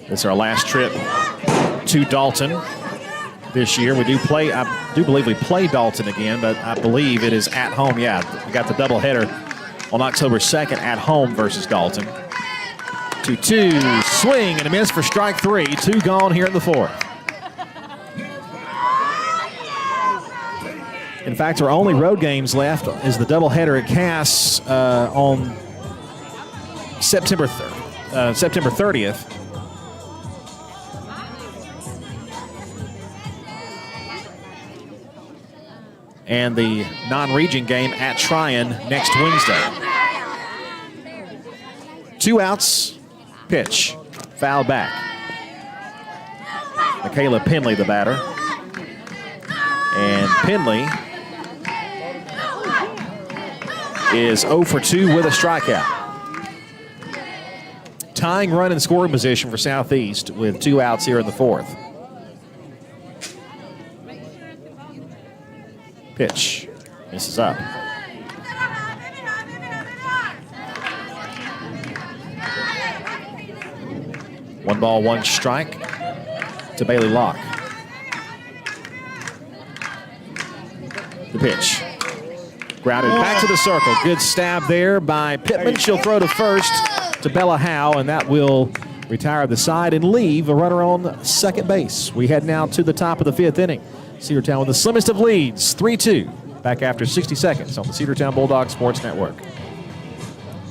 It's our last trip to Dalton this year. We do play, I do believe we play Dalton again, but I believe it is at home. Yeah, we got the doubleheader on October 2nd at home versus Dalton. 2-2, swing and a miss for strike three. 2 gone here in the fourth. In fact, our only road games left is the doubleheader at Cass on September 30th. And the non-region game at Tryon next Wednesday. 2 outs, pitch, foul back. Michaela Penley, the batter. And Penley is 0 for 2 with a strikeout. Tying run in scoring position for Southeast with 2 outs here in the 4th. Pitch. Misses up. One ball, one strike to Bailey Locke. The pitch. Grounded back to the circle. Good stab there by Pittman. She'll throw to first to Bella Howe, and that will retire the side and leave a runner on second base. We head now to the top of the 5th inning. Cedartown with the slimmest of leads, 3-2. Back after 60 seconds on the Cedartown Bulldog Sports Network.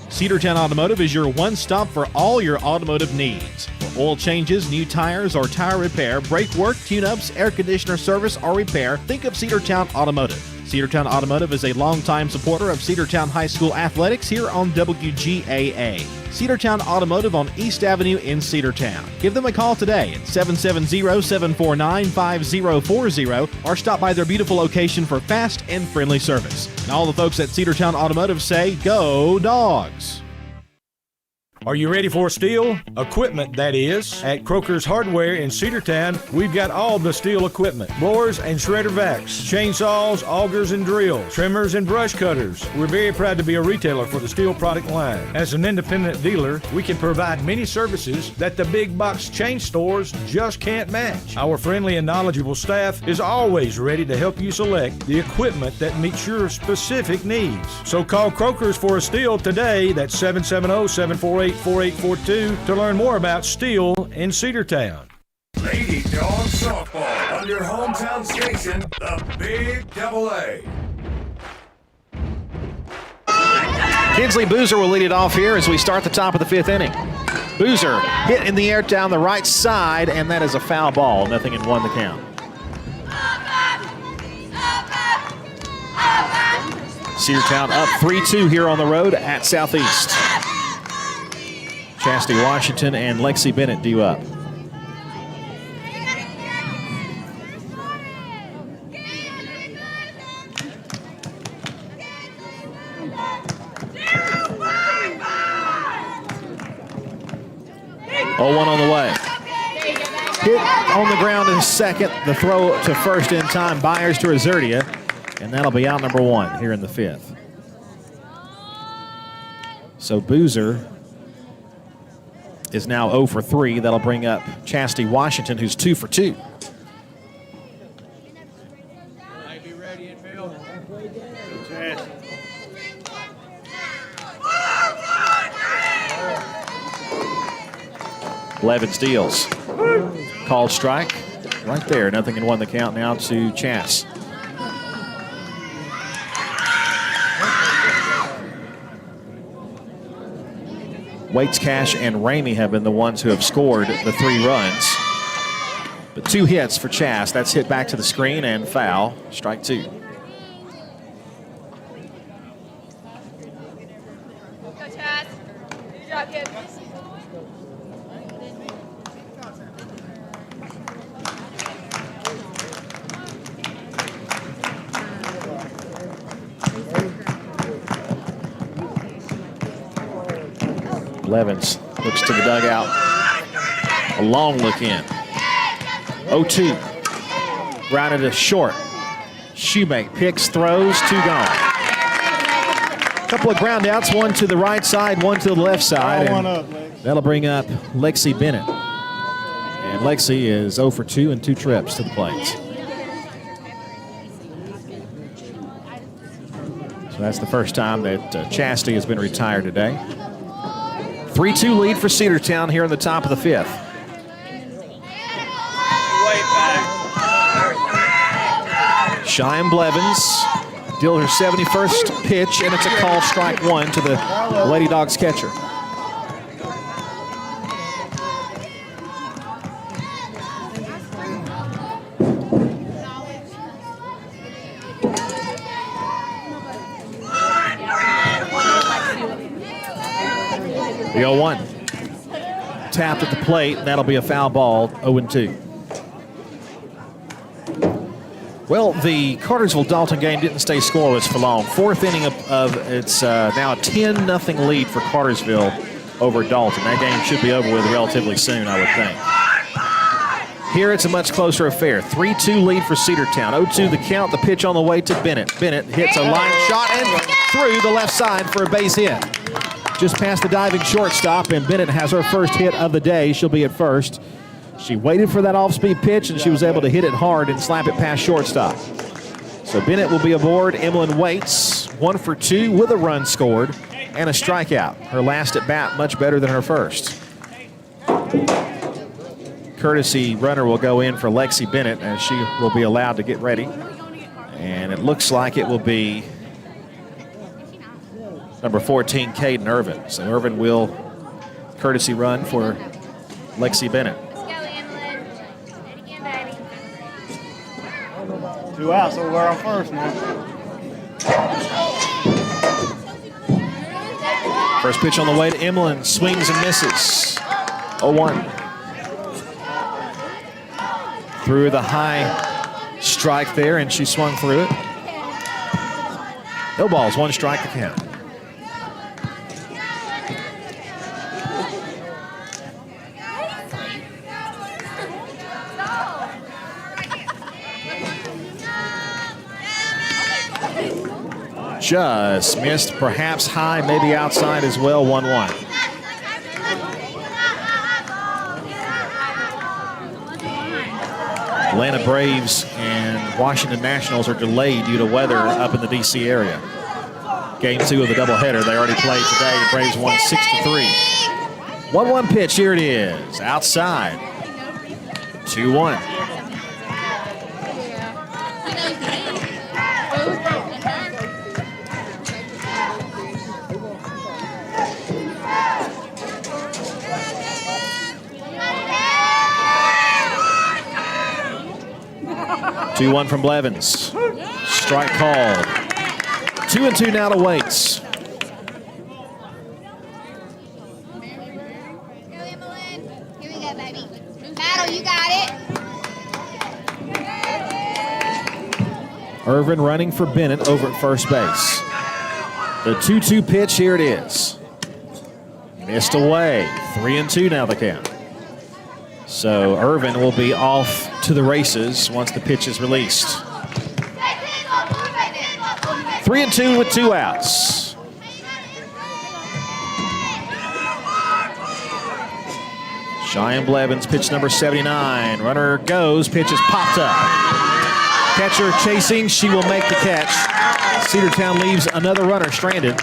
Cedartown Automotive is your one-stop for all your automotive needs. For oil changes, new tires, or tire repair, brake work, tune-ups, air conditioner service, or repair, think of Cedartown Automotive. Cedartown Automotive is a longtime supporter of Cedartown High School athletics here on WGAA. Cedartown Automotive on East Avenue in Cedartown. Give them a call today at 770-749-5040 or stop by their beautiful location for fast and friendly service. And all the folks at Cedartown Automotive say, go Dogs! Are you ready for steel? Equipment, that is. At Croker's Hardware in Cedartown, we've got all the steel equipment. Blowers and shredder vacs, chainsaws, augers and drills, trimmers and brush cutters. We're very proud to be a retailer for the steel product line. As an independent dealer, we can provide many services that the big box chain stores just can't match. Our friendly and knowledgeable staff is always ready to help you select the equipment that meets your specific needs. So call Croker's for a steel today. That's 770-748-4842 to learn more about steel in Cedartown. Lady Dawgs softball on your hometown station, the Big AA. Kinsley Boozer will lead it off here as we start the top of the 5th inning. Boozer hit in the air down the right side, and that is a foul ball. Nothing in 1 the count. Cedartown up 3-2 here on the road at Southeast. Chastity Washington and Lexi Bennett due up. Oh, 1 on the way. Hit on the ground in second. The throw to first in time. Byers to Azurdia. And that'll be out number 1 here in the 5th. So Boozer is now 0 for 3. That'll bring up Chastity Washington, who's 2 for 2. Blevins deals. Called strike. Right there. Nothing in 1 the count now to Chas. Waits, Cash, and Ramey have been the ones who have scored the 3 runs. But 2 hits for Chas. That's hit back to the screen and foul. Strike 2. Go, Chaz. Good job, kid. Blevins looks to the dugout. A long look in. 0-2. Grounded to short. Shoemake picks, throws, 2 gone. Couple of ground outs, 1 to the right side, 1 to the left side. That'll bring up Lexi Bennett. And Lexi is 0 for 2 and 2 trips to the plate. So that's the first time that Chastity has been retired today. 3-2 lead for Cedartown here in the top of the 5th. Cheyenne Blevins deals her 71st pitch, and it's a call strike 1 to the Lady Dogs catcher. The 0-1. Tapped at the plate, and that'll be a foul ball, 0-2. Well, the Cartersville-Dalton game didn't stay scoreless for long. Fourth inning of it's now a 10-0 lead for Cartersville over Dalton. That game should be over with relatively soon, I would think. Here it's a much closer affair. 3-2 lead for Cedartown. 0-2 the count, the pitch on the way to Bennett. Bennett hits a line shot and through the left side for a base hit. Just past the diving shortstop, and Bennett has her first hit of the day. She'll be at first. She waited for that off-speed pitch, and she was able to hit it hard and slap it past shortstop. So Bennett will be aboard. Emlyn waits, 1 for 2 with a run scored and a strikeout. Her last at bat much better than her first. Courtesy runner will go in for Lexi Bennett, and she will be allowed to get ready. And it looks like it will be number 14, Caden Irvin. So Irvin will courtesy run for Lexi Bennett. 2 outs, so we're on first now. First pitch on the way to Emlyn, swings and misses. 0-1. Through the high strike there, and she swung through it. No balls, 1 strike to count. Just missed, perhaps high, maybe outside as well, 1-1. Atlanta Braves and Washington Nationals are delayed due to weather up in the D.C. area. Game 2 of the doubleheader they already played today. The Braves won 6-3. 1-1 pitch, here it is, outside. 2-1. Two-1 from Blevins. Strike called. 2-2 now to Waits. Go, Emlyn. Here we go, baby. Battle, you got it. Irvin running for Bennett over at first base. The 2-2 pitch, here it is. Missed away. 3-2 now the count. So Irvin will be off to the races once the pitch is released. 3-2 with 2 outs. Cheyenne Blevins, pitch number 79. Runner goes, pitch is popped up. Catcher chasing, she will make the catch. Cedartown leaves another runner stranded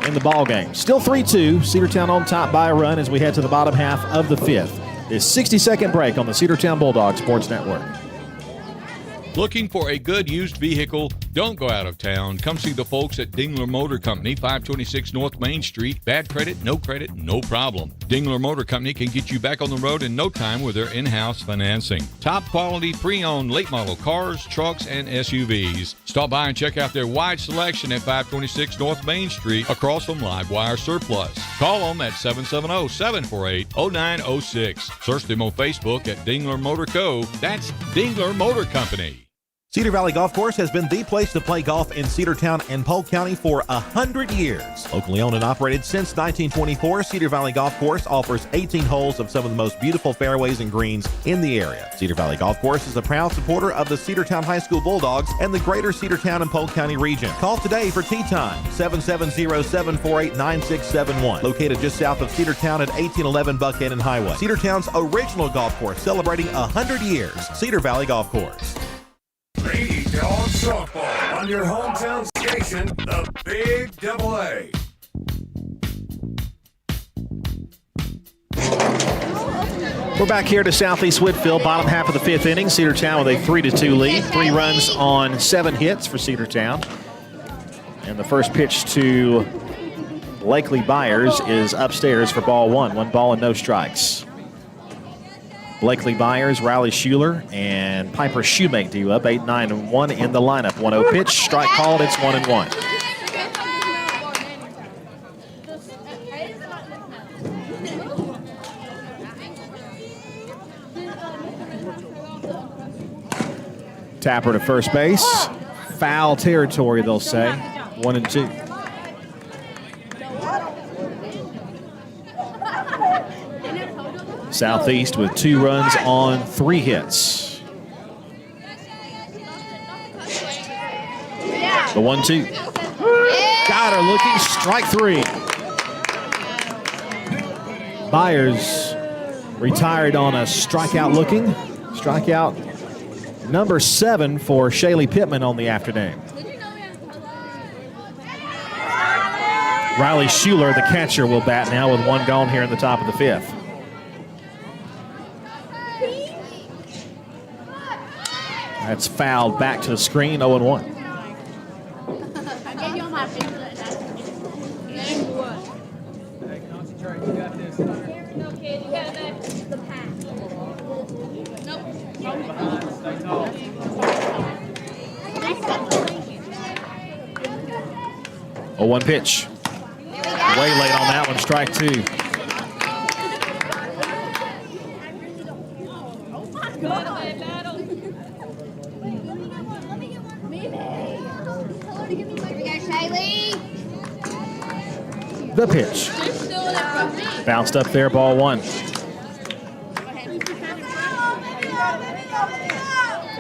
in the ball game. Still 3-2, Cedartown on top by a run as we head to the bottom half of the 5th. This 60-second break on the Cedartown Bulldog Sports Network. Looking for a good used vehicle? Don't go out of town. Come see the folks at Dingler Motor Company, 526 North Main Street. Bad credit, no problem. Dingler Motor Company can get you back on the road in no time with their in-house financing. Top quality pre-owned late model cars, trucks, and SUVs. Stop by and check out their wide selection at 526 North Main Street across from Livewire Surplus. Call them at 770-748-0906. Search them on Facebook at Dingler Motor Co. That's Dingler Motor Company. Cedar Valley Golf Course has been the place to play golf in Cedartown and Polk County for 100 years. Locally owned and operated since 1924, Cedar Valley Golf Course offers 18 holes of some of the most beautiful fairways and greens in the area. Cedar Valley Golf Course is a proud supporter of the Cedartown High School Bulldogs and the greater Cedartown and Polk County region. Call today for tee time, 770-748-9671. Located just south of Cedartown at 1811 Buckhannon Highway. Cedartown's original golf course celebrating 100 years. Cedar Valley Golf Course. Lady Dawgs softball on your hometown station, the Big Double A. We're back here to Southeast Whitfield, bottom half of the 5th inning. Cedartown with a 3-2 lead. 3 runs on 7 hits for Cedartown. And the first pitch to Blakely Byers is upstairs for ball 1. 1 ball and no strikes. Blakely Byers, Riley Schuler, and Piper Shoemake due up 8-9-1 in the lineup. 1-0 pitch, strike called, it's 1-1. Tapper to first base. Foul territory, they'll say. 1-2. Southeast with 2 runs on 3 hits. The 1-2. Got her looking, strike 3. Byers retired on a strikeout looking. Strikeout number 7 for Shaylee Pittman on the afternoon. Riley Schuler, the catcher, will bat now with 1 gone here in the top of the 5th. That's fouled back to the screen, 0-1. A 1 pitch. Way late on that one, strike 2. The pitch. Bounced up there, ball 1.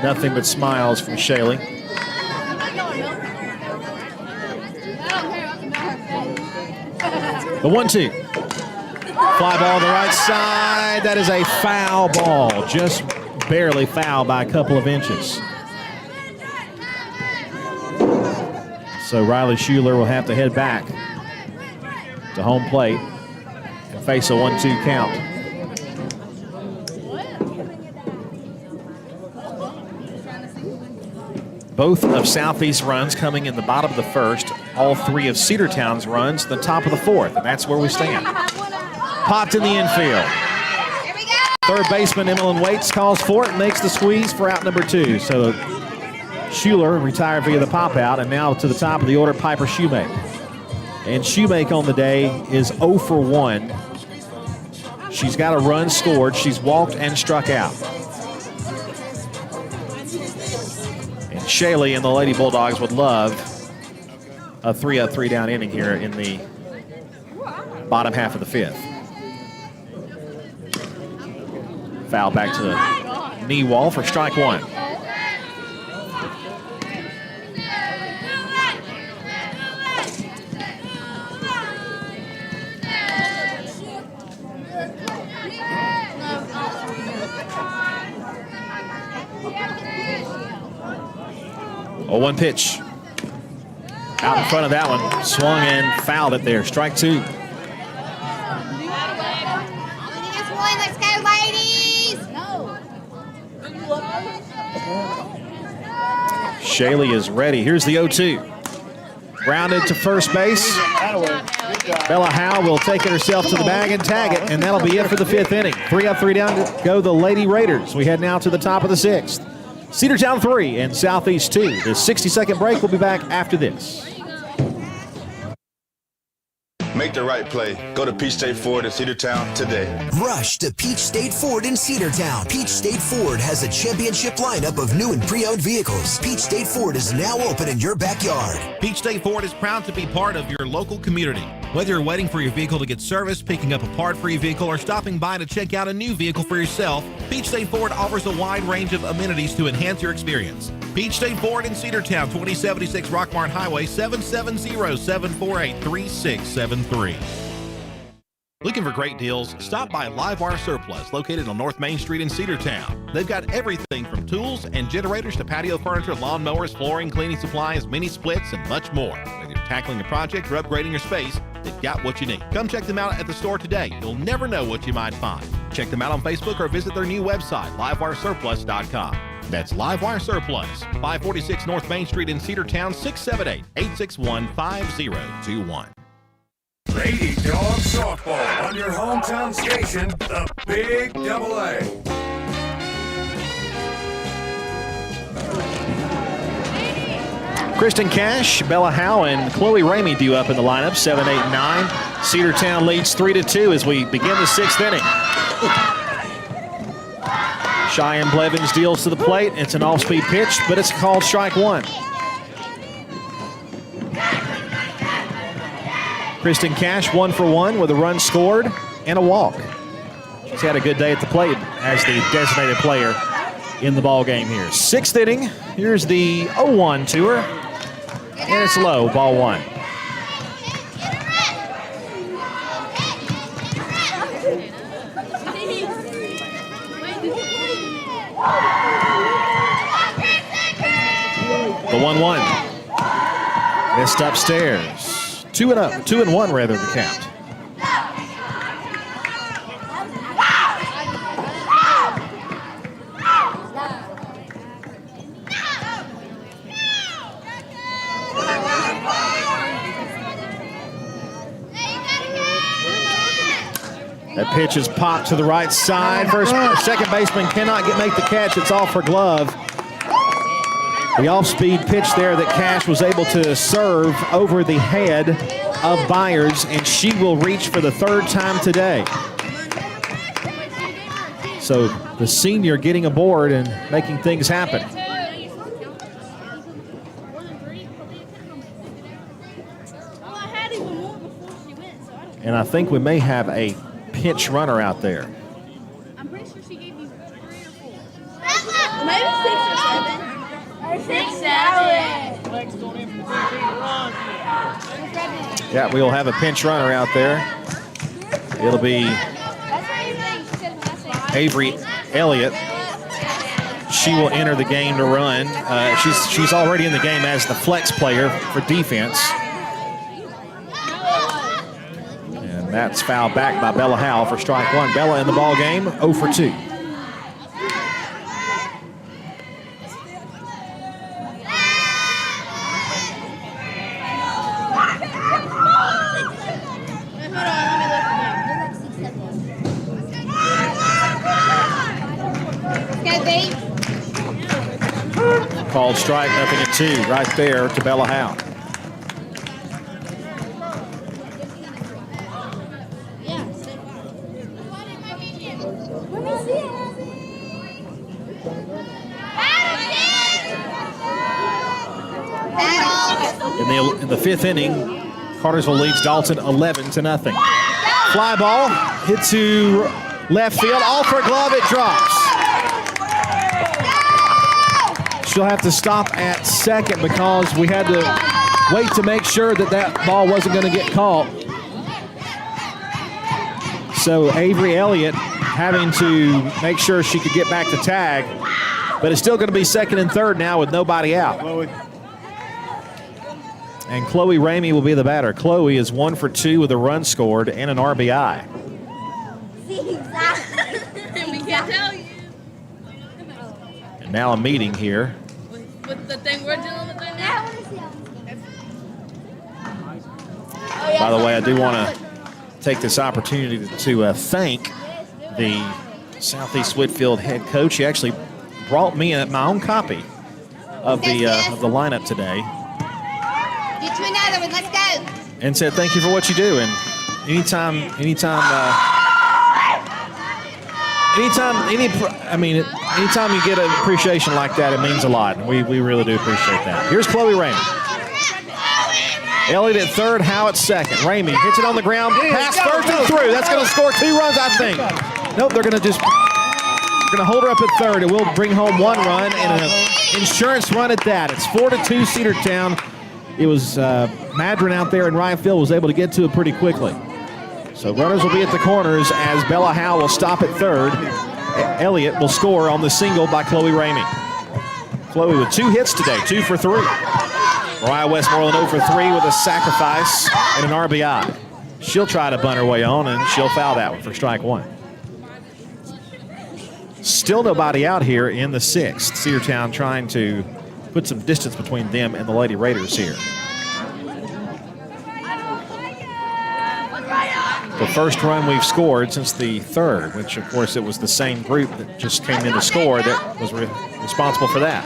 Nothing but smiles from Shaylee. The 1-2. Fly ball to the right side. That is a foul ball. Just barely foul by a couple of inches. So Riley Schuler will have to head back to home plate and face a 1-2 count. Both of Southeast runs coming in the bottom of the 1st. All 3 of Cedartown's runs the top of the 4th, and that's where we stand. Popped in the infield. Third baseman Emmeline Waits calls for it and makes the squeeze for out number 2. So Schuler retired via the pop out, and now to the top of the order, Piper Shoemake. And Shoemake on the day is 0 for 1. She's got a run scored. She's walked and struck out. And Shaylee and the Lady Bulldogs would love a 3-up, 3-down inning here in the bottom half of the 5th. Foul back to the knee wall for strike 1. A 1 pitch. Out in front of that one. Swung and fouled it there. Strike 2. Let's go, ladies! Shaylee is ready. Here's the 0-2. Grounded to first base. Bella Howe will take it herself to the bag and tag it, and that'll be it for the 5th inning. 3 up, 3 down to go the Lady Raiders. We head now to the top of the 6th. Cedartown 3 and Southeast 2. The 60-second break. We'll be back after this. Make the right play. Go to Peach State Ford in Cedartown today. Rush to Peach State Ford in Cedartown. Peach State Ford has a championship lineup of new and pre-owned vehicles. Peach State Ford is now open in your backyard. Peach State Ford is proud to be part of your local community. Whether you're waiting for your vehicle to get serviced, picking up a part for your vehicle, or stopping by to check out a new vehicle for yourself, Peach State Ford offers a wide range of amenities to enhance your experience. Peach State Ford in Cedartown, 2076 Rockmart Highway, 770-748-3673. Looking for great deals? Stop by Livewire Surplus, located on North Main Street in Cedartown. They've got everything from tools and generators to patio furniture, lawn mowers, flooring, cleaning supplies, mini splits, and much more. Whether you're tackling a project or upgrading your space, they've got what you need. Come check them out at the store today. You'll never know what you might find. Check them out on Facebook or visit their new website, livewiresurplus.com. That's Livewire Surplus, 546 North Main Street in Cedartown, 678-861-5021. Lady Dawgs Softball on your hometown station, the Big Double A. Kristen Cash, Bella Howe, and Chloe Ramey due up in the lineup, 7, 8, and 9. Cedartown leads 3-2 as we begin the 6th inning. Cheyenne Blevins deals to the plate. It's an off-speed pitch, but it's called strike one. Kristen Cash 1 for 1 with a run scored and a walk. She's had a good day at the plate as the designated player in the ball game here. 6th inning. Here's the 0-1 to her. And it's low, ball one. The 1-1. Missed upstairs. 2-1 rather, the count. That pitch is popped to the right side. Second baseman cannot make the catch. It's off her glove. The off-speed pitch there that Cash was able to serve over the head of Byers, and she will reach for the 3rd time today. So the senior getting aboard and making things happen. And I think we may have a pinch runner out there. I'm pretty sure she gave you 3 or 4. Maybe 6 or 7. 6, 7. Yeah, we'll have a pinch runner out there. It'll be Avery Elliott. She will enter the game to run. She's already in the game as the flex player for defense. And that's fouled back by Bella Howell for strike one. Bella in the ball game, 0 for 2. Called strike, nothing at 2, right there to Bella Howell. In the 5th inning, Cartersville leads Dalton 11-0. Fly ball hit to left field, off her glove, it drops. She'll have to stop at second because we had to wait to make sure that that ball wasn't going to get caught. So Avery Elliott having to make sure she could get back to tag, but it's still going to be 2nd and 3rd now with nobody out. And Chloe Ramey will be the batter. Chloe is 1 for 2 with a run scored and an RBI. We can't tell you. And now a meeting here. With the thing we're dealing with right now. By the way, I do want to take this opportunity to thank the Southeast Whitfield head coach. He actually brought me my own copy of the lineup today. Get you another one. Let's go. And said thank you for what you do. And anytime you get an appreciation like that, it means a lot. And we really do appreciate that. Here's Chloe Ramey. Elliott at 3rd, Howe at 2nd. Ramey hits it on the ground, pass 1st and through. That's going to score 2 runs, I think. Nope, they're going to hold her up at 3rd. It will bring home 1 run and an insurance run at that. It's 4-2 Cedartown. It was Madron out there in right field was able to get to it pretty quickly. So runners will be at the corners as Bella Howe will stop at 3rd. Elliott will score on the single by Chloe Ramey. Chloe with 2 hits today, 2 for 3. Mariah Westmoreland 0 for 3 with a sacrifice and an RBI. She'll try to bunt her way on, and she'll foul that one for strike 1. Still nobody out here in the 6th. Cedartown trying to put some distance between them and the Lady Raiders here. The first run we've scored since the 3rd, which of course it was the same group that just came in to score that was responsible for that.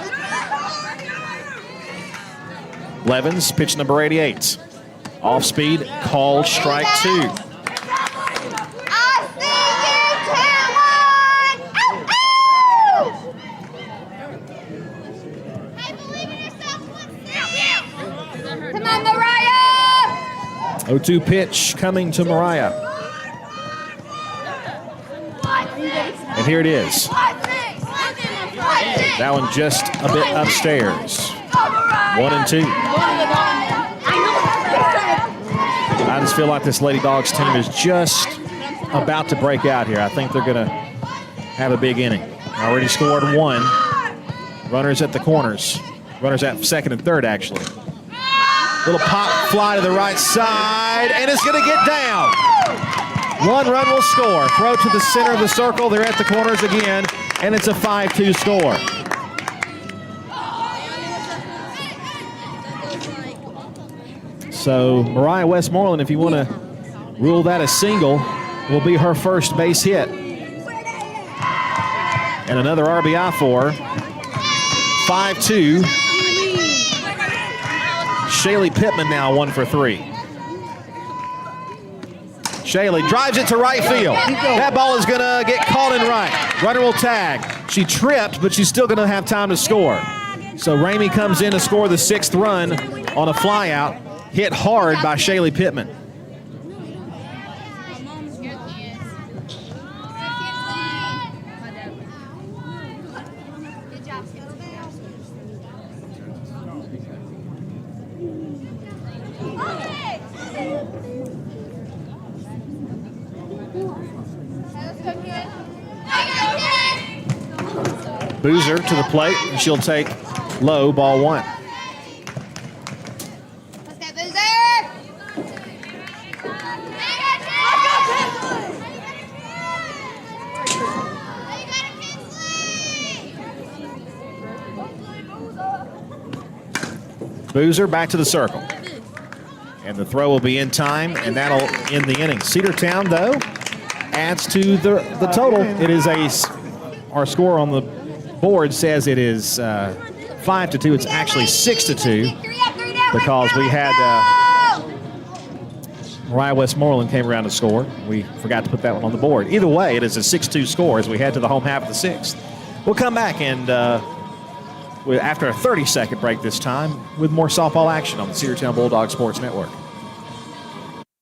Blevins, pitch number 88. Off speed, called strike 2. 0-2 pitch coming to Mariah. And here it is. That one just a bit upstairs. 1-2. I just feel like this Lady Dogs team is just about to break out here. I think they're going to have a big inning. Already scored 1. Runners at the corners. Runners at second and third, actually. Little pop fly to the right side, and it's going to get down. 1 run will score. Throw to the center of the circle. They're at the corners again, and it's a 5-2 score. So Mariah Westmoreland, if you want to rule that a single, will be her first base hit. And another RBI for 5-2. Shaylee Pittman now 1 for 3. Shaylee drives it to right field. That ball is going to get caught in right. Runner will tag. She tripped, but she's still going to have time to score. So Ramey comes in to score the 6th run on a flyout. Hit hard by Shaylee Pittman. Boozer to the plate, and she'll take low, ball 1. Boozer back to the circle. And the throw will be in time, and that'll end the inning. Cedartown, though, adds to the total. It is our score on the board says it is 5-2. It's actually 6-2 because we had Mariah Westmoreland came around to score. We forgot to put that one on the board. Either way, it is a 6-2 score as we head to the home half of the 6th. We'll come back and after a 30-second break this time with more softball action on the Cedartown Bulldog Sports Network.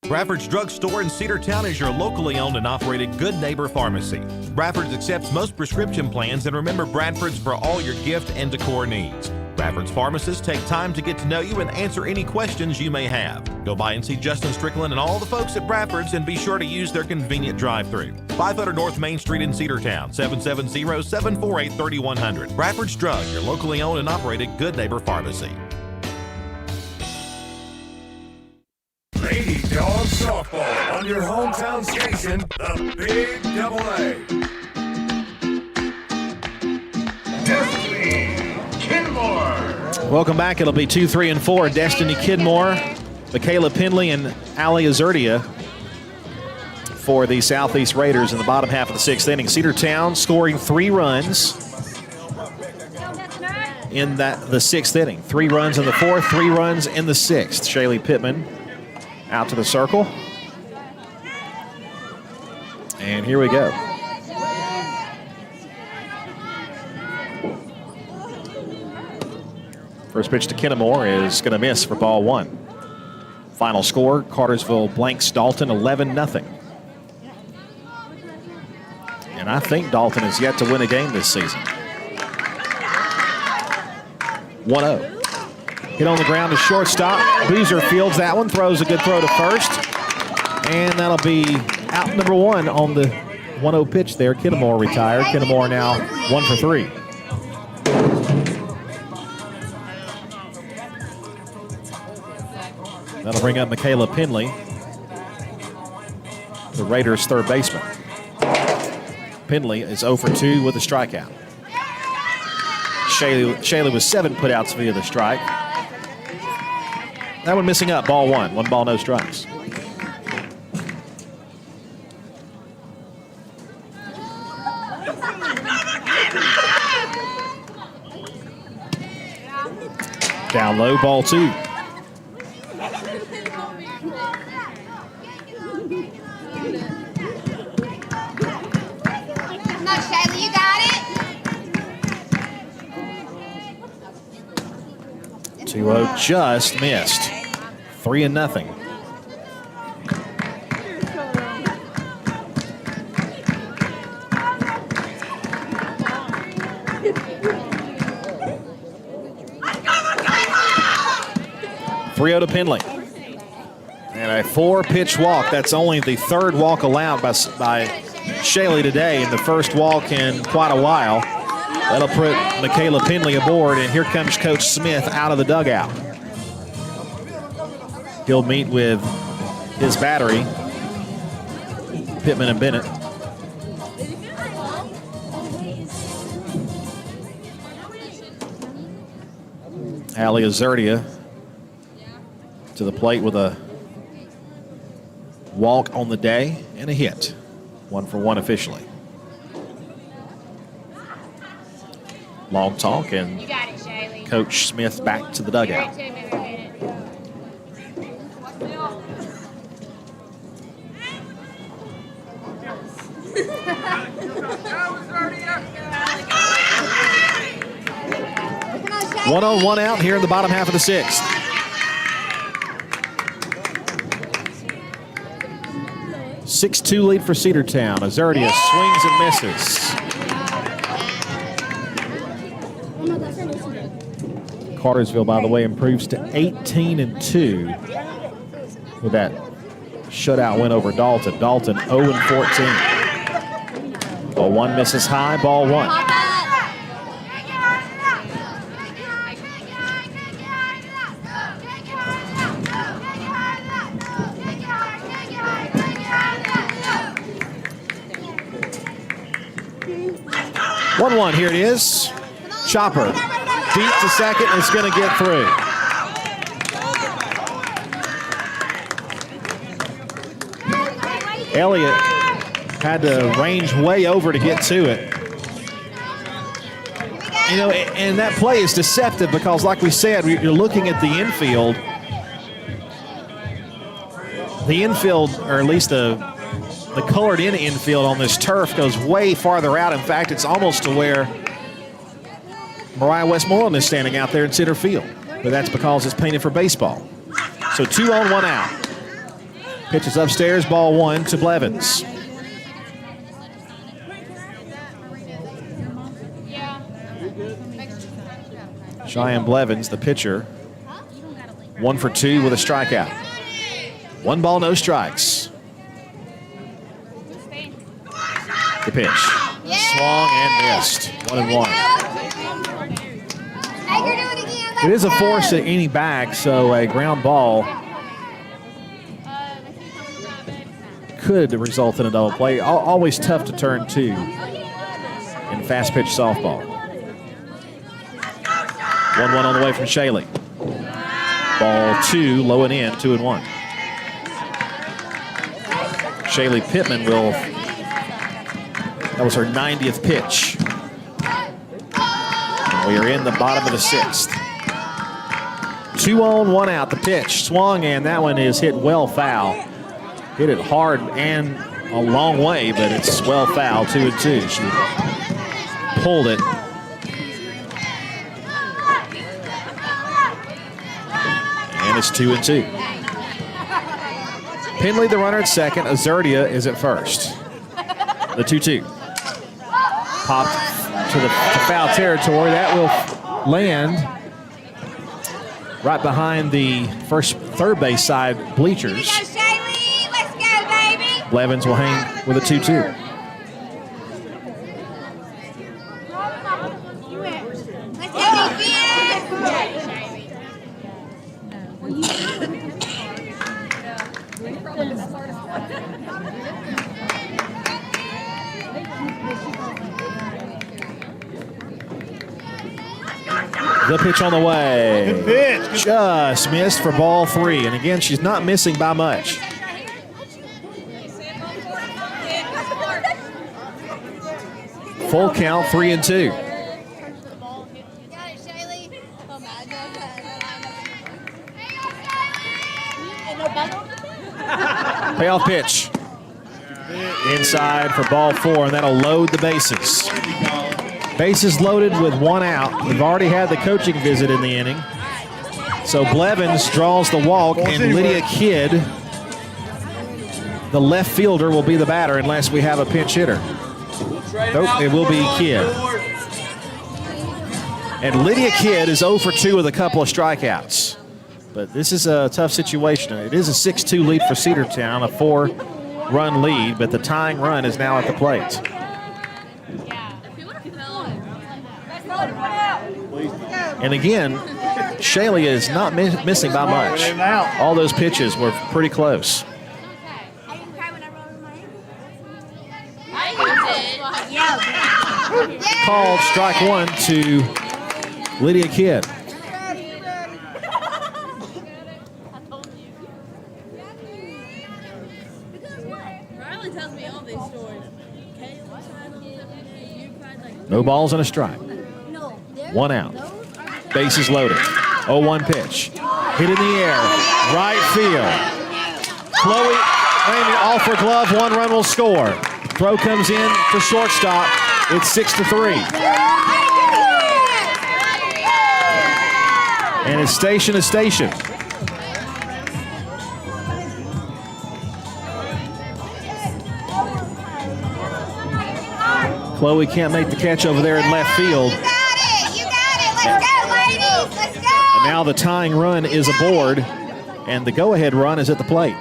Bradford's Drug Store in Cedartown is your locally owned and operated Good Neighbor Pharmacy. Bradford's accepts most prescription plans, and remember Bradford's for all your gift and decor needs. Bradford's pharmacists take time to get to know you and answer any questions you may have. Go by and see Justin Strickland and all the folks at Bradford's, and be sure to use their convenient drive-thru. 500 North Main Street in Cedartown, 770-748-3100. Bradford's Drug, your locally owned and operated Good Neighbor Pharmacy. Lady Dogs Softball on your hometown station, the Big Double A. Destiny Kidmore. Welcome back. It'll be 2, 3, and 4. Destiny Kidmore, Michaela Pendley, and Allie Azurdia for the Southeast Raiders in the bottom half of the 6th inning. Cedartown scoring 3 runs in the 6th inning. 3 runs in the 4th, 3 runs in the 6th. Shaylee Pittman out to the circle. And here we go. First pitch to Kennemore is going to miss for ball 1. Final score, Cartersville blanks Dalton 11-0. And I think Dalton has yet to win a game this season. 1-0. Hit on the ground to shortstop. Boozer fields that one, throws a good throw to first. And that'll be out number 1 on the 1-0 pitch there. Kennemore retired. Kennemore now 1 for 3. That'll bring up Michaela Pendley, the Raiders' third baseman. Pendley is 0 for 2 with a strikeout. Shaylee was 7 putouts via the strike. That one missing up, ball 1. 1 ball, no strikes. Down low, ball 2. Come on, Shaylee, you got it. 2-0 just missed. 3-0. 3-0 to Penley. And a 4-pitch walk. That's only the third walk allowed by Shaley today, and the first walk in quite a while. That'll put Michaela Penley aboard, and here comes Coach Smith out of the dugout. He'll meet with his battery, Pittman and Bennett. Allie Azurdia to the plate with a walk on the day and a hit. 1 for 1 officially. Long talk, and You got it, Shaley. Coach Smith back to the dugout. One on, one out here in the bottom half of the 6th. Six-2 lead for Cedartown. Azurdia swings and misses. Cartersville, by the way, improves to 18-2 with that shutout win over Dalton. Dalton 0-14. Ball 1 misses high, ball 1. One, here it is. Chopper deep to second, and it's going to get through. Elliott had to range way over to get to it. You know, and that play is deceptive because, like we said, you're looking at the infield. The infield, or at least the colored in infield on this turf goes way farther out. In fact, it's almost to where Mariah Westmoreland is standing out there in center field. But that's because it's painted for baseball. So 2 on, 1 out. Pitch is upstairs, ball 1 to Blevins. Cheyenne Blevins, the pitcher, 1 for 2 with a strikeout. 1 ball, no strikes. The pitch. Swung and missed. 1-1. It is a force at any bag, so a ground ball could result in a double play. Always tough to turn to in fast pitch softball. 1-1 on the way from Shaley. Ball 2, low and in, 2-1. Shaley Pittman will. That was her 90th pitch. We are in the bottom of the 6th. 2 on, 1 out. The pitch swung, and that one is hit well foul. Hit it hard and a long way, but it's well foul. 2-2. She pulled it. And it's 2-2. Penley, the runner, at second. Azurdia is at first. The 2-2. Popped to foul territory. That will land right behind the third base side bleachers. Let's go, baby. Blevins will hang with a 2-2. Let's go, The pitch on the way. Good pitch. Just missed for ball 3. And again, she's not missing by much. Full count, 3-2. Payoff pitch. Inside for ball 4, and that'll load the bases. Bases loaded with 1 out. We've already had the coaching visit in the inning. So Blevins draws the walk, and Lydia Kidd, the left fielder, will be the batter unless we have a pinch hitter. Nope, it will be Kidd. And Lydia Kidd is 0 for 2 with a couple of strikeouts. But this is a tough situation. It is a 6-2 lead for Cedartown, a 4-run lead, but the tying run is now at the plate. And again, Shaley is not missing by much. All those pitches were pretty close. Called strike one to Lydia Kidd. No balls and a strike. 1 out. Bases loaded. 0-1 pitch. Hit in the air. Right field. Chloe aiming off her glove. 1 run will score. Throw comes in to shortstop. It's 6-3. And it's station to station. Chloe can't make the catch over there in left field. You got it. Let's go, ladies. Let's go. And now the tying run is aboard, and the go-ahead run is at the plate.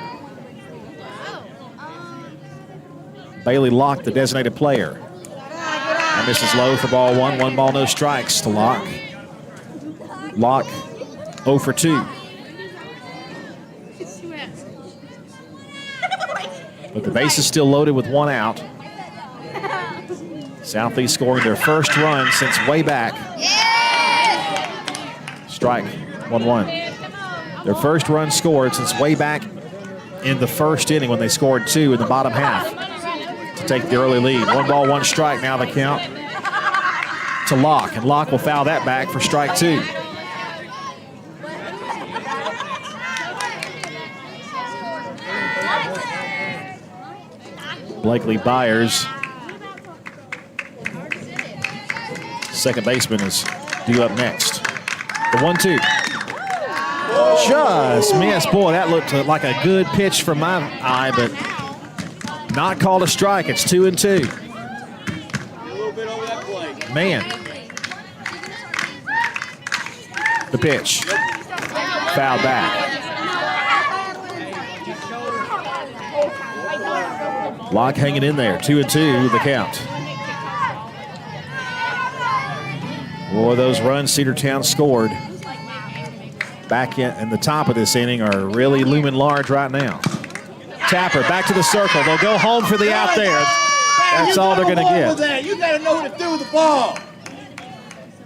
Bailey Locke, the designated player. And misses low for ball 1. 1 ball, no strikes to Locke. Locke 0 for 2. But the base is still loaded with 1 out. Southeast scoring their first run since way back. Strike 1-1. Their first run scored since way back in the first inning when they scored 2 in the bottom half to take the early lead. 1 ball, 1 strike now the count to Locke. And Locke will foul that back for strike 2. Blakely Byers, second baseman, is due up next. The 1-2. Just missed. Boy, that looked like a good pitch from my eye, but not called a strike. It's 2-2. Man. The pitch. Foul back. Locke hanging in there. 2-2 the count. Boy, those runs Cedartown scored back in the top of this inning are really looming large right now. Tapper back to the circle. They'll go home for the out there. That's all they're going to get. You got to know what to do with the ball.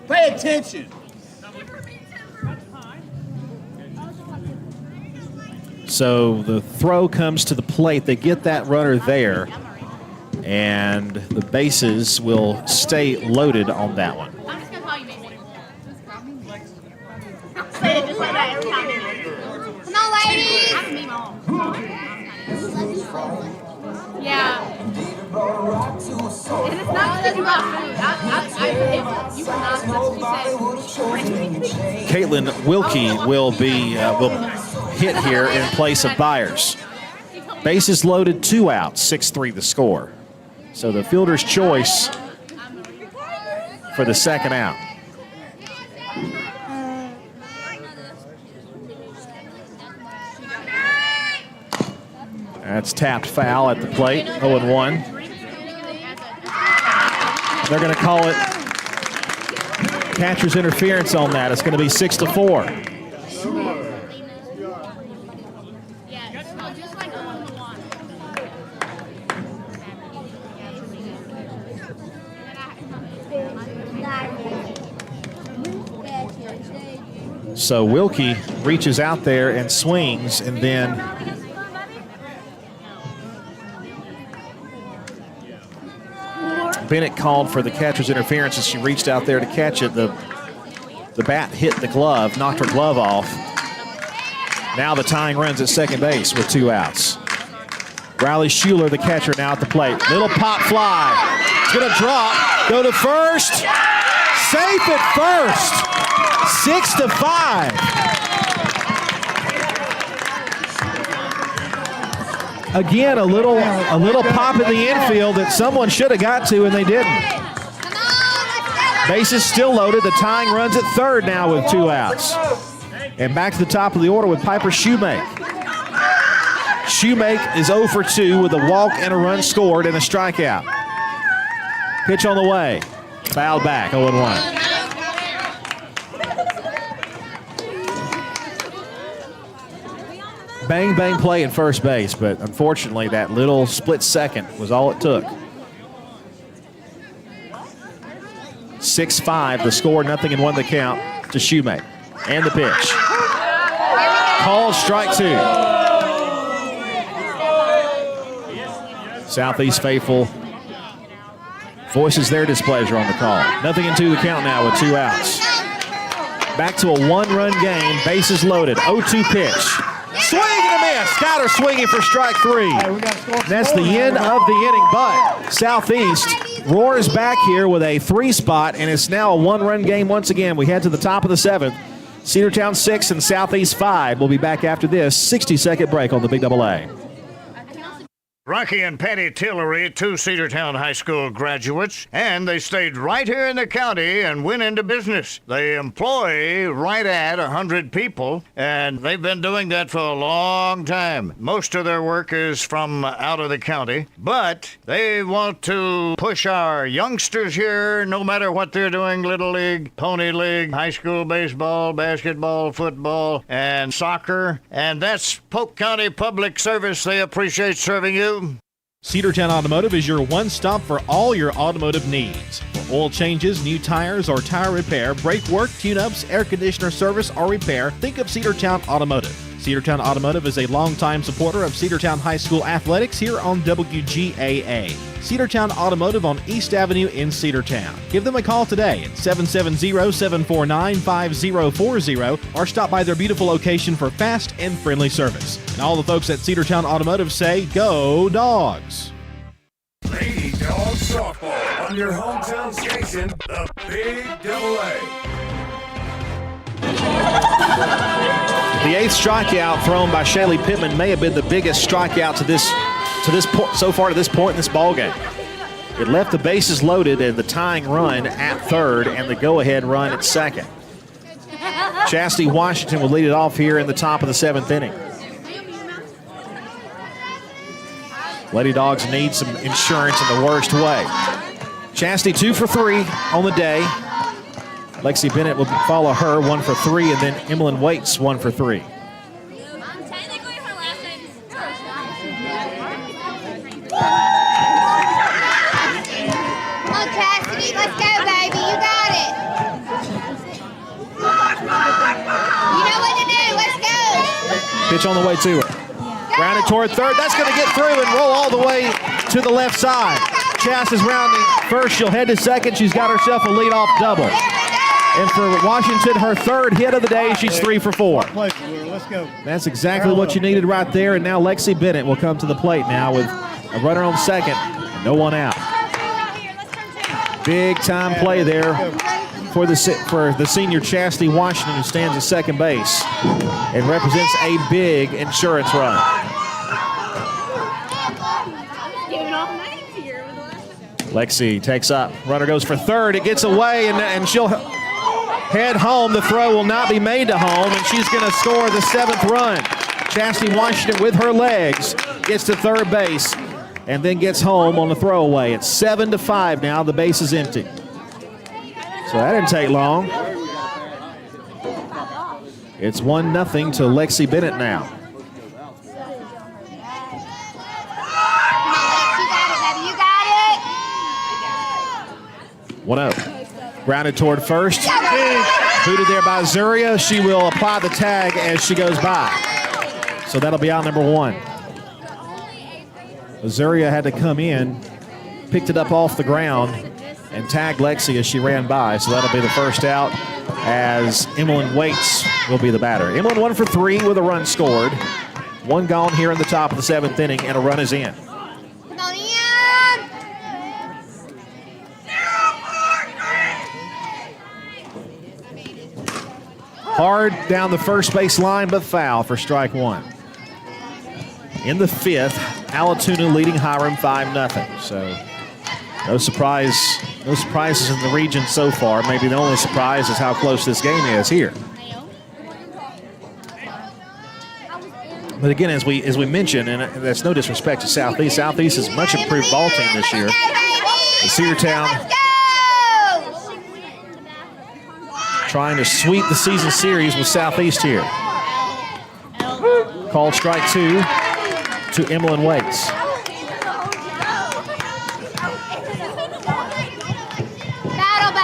Pay attention. So the throw comes to the plate. They get that runner there, and the bases will stay loaded on that one. Come on, ladies. Yeah. And it's not because you got food. You cannot Caitlin Wilkie will be will hit here in place of Byers. Bases loaded, 2 outs, 6-3 the score. So the fielder's choice for the second out. That's tapped foul at the plate, 0-1. They're going to call it catcher's interference on that. It's going to be 6-4. So Wilkie reaches out there and swings, and then Bennett called for the catcher's interference as she reached out there to catch it. The bat hit the glove, knocked her glove off. Now the tying runs at second base with 2 outs. Riley Schuler, the catcher, now at the plate. Little pop fly. It's going to drop. Go to first. Safe at first. 6-5. Again, a little pop in the infield that someone should have got to, and they didn't. Bases still loaded. The tying runs at third now with 2 outs. And back to the top of the order with Piper Shoemake. Shoemake is 0 for 2 with a walk and a run scored and a strikeout. Pitch on the way. Fouled back, 0-1. Bang, bang play at first base, but unfortunately that little split second was all it took. 6-5, the score, 0-1 the count to Shoemake. And the pitch. Called strike 2. Southeast faithful voices their displeasure on the call. 0-2 the count now with 2 outs. Back to a 1-run game, bases loaded, 0-2 pitch. Swing and a miss. Scouter swinging for strike 3. That's the end of the inning, but Southeast roars back here with a 3 spot, and it's now a 1-run game once again. We head to the top of the 7th. Cedartown 6 and Southeast 5. We'll be back after this 60-second break on the Big Double A. Rocky and Patty Tillery, 2 Cedartown High School graduates, and they stayed right here in the county and went into business. They employ right at 100 people, and they've been doing that for a long time. Most of their work is from out of the county, but they want to push our youngsters here, no matter what they're doing, Little League, Pony League, high school baseball, basketball, football, and soccer, and that's Polk County Public Service. They appreciate serving you. Cedartown Automotive is your one-stop for all your automotive needs. For oil changes, new tires, or tire repair, brake work, tune-ups, air conditioner service, or repair, think of Cedartown Automotive. Cedartown Automotive is a longtime supporter of Cedartown High School athletics here on WGAA. Cedartown Automotive on East Avenue in Cedartown. Give them a call today at 770-749-5040 or stop by their beautiful location for fast and friendly service. And all the folks at Cedartown Automotive say, go Dogs! Lady Dawgs softball on your hometown station, the Big Double A. The 8th strikeout thrown by Shaylee Pittman may have been the biggest strikeout so far to this point in this ballgame. It left the bases loaded and the tying run at third and the go-ahead run at second. Chastity Washington will lead it off here in the top of the 7th inning. Lady Dogs need some insurance in the worst way. Chastity 2 for 3 on the day. Lexi Bennett will follow her, 1 for 3, and then Emmeline Waits, 1 for 3. Chastity, let's go, baby. You got it. You know what to do. Let's go. Pitch on the way to her. Grounded toward third. That's going to get through and roll all the way to the left side. Chast is rounding first. She'll head to second. She's got herself a leadoff double. And for Washington, her 3rd hit of the day. She's 3 for 4. Let's go. That's exactly what you needed right there. And now Lexi Bennett will come to the plate now with a runner on second and no one out. Big time play there for the senior Chastity Washington, who stands at second base and represents a big insurance run. Lexi takes up. Runner goes for third. It gets away, and she'll head home. The throw will not be made to home, and she's going to score the 7th run. Chastity Washington with her legs gets to third base and then gets home on the throwaway. It's 7-5 now. The base is empty. So that didn't take long. It's 1-0 to Lexi Bennett now. You got it. 1-0. Grounded toward first. Booted there by Zuria. She will apply the tag as she goes by. So that'll be out number 1. Zuria had to come in, picked it up off the ground, and tagged Lexi as she ran by. So that'll be the first out as Emmeline Waits will be the batter. Emmeline 1 for 3 with a run scored. 1 gone here in the top of the 7th inning, and a run is in. Hard down the first base line, but foul for strike 1. In the 5th, Allatoona leading Hiram 5-0. So no surprises in the region so far. Maybe the only surprise is how close this game is here. But again, as we mentioned, and that's no disrespect to Southeast, Southeast is a much improved ball team this year. Cedartown trying to sweep the season series with Southeast here. Called strike 2 to Emlyn Waits.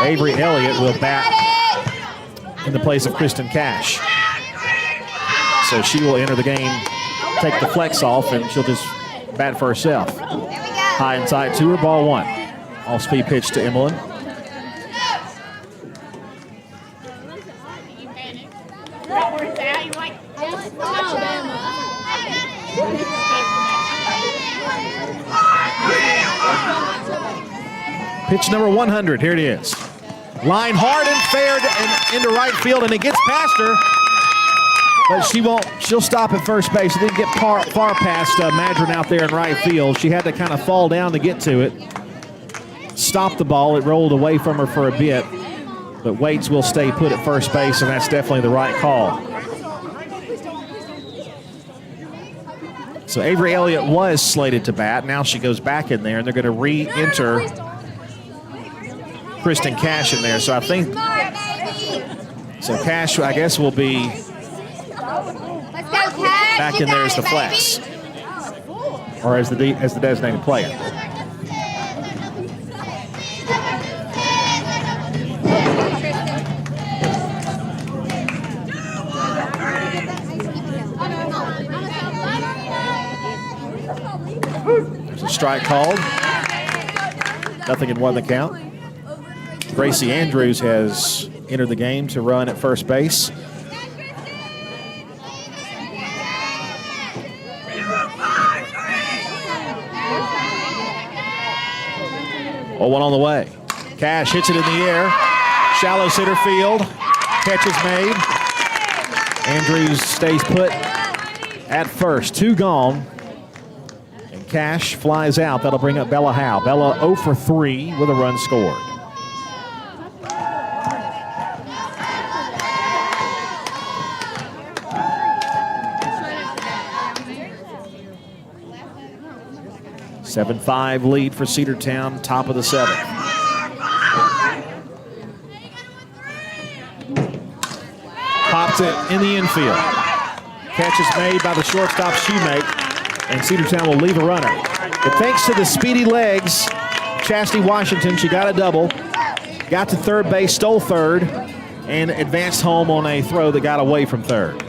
Avery Elliott will bat in the place of Kristen Cash. So she will enter the game, take the flex off, and she'll just bat for herself. High and tight to her, ball 1. Off-speed pitch to Emlyn. Pitch number 100, here it is. Line hard and fair and into right field, and it gets past her. But she won't. She'll stop at first base. She didn't get far past Madron out there in right field. She had to kind of fall down to get to it. Stop the ball. It rolled away from her for a bit. But Waits will stay put at first base, and that's definitely the right call. So Avery Elliott was slated to bat. Now she goes back in there, and they're going to re-enter Kristen Cash in there. So I think Cash, I guess, will be back in there as the flex, or as the designated player. There's a strike called. Nothing in 1 the count. Gracie Andrews has entered the game to run at first base. Oh, 1 on the way. Cash hits it in the air. Shallow center field. Catch is made. Andrews stays put at first. 2 gone. And Cash flies out. That'll bring up Bella Howe. Bella 0 for 3 with a run scored. A 7-5 lead for Cedartown, top of the 7th. Pops it in the infield. Catch is made by the shortstop Shoemake, and Cedartown will leave a runner. But thanks to the speedy legs, Chastity Washington, she got a double, got to third base, stole third, and advanced home on a throw that got away from third.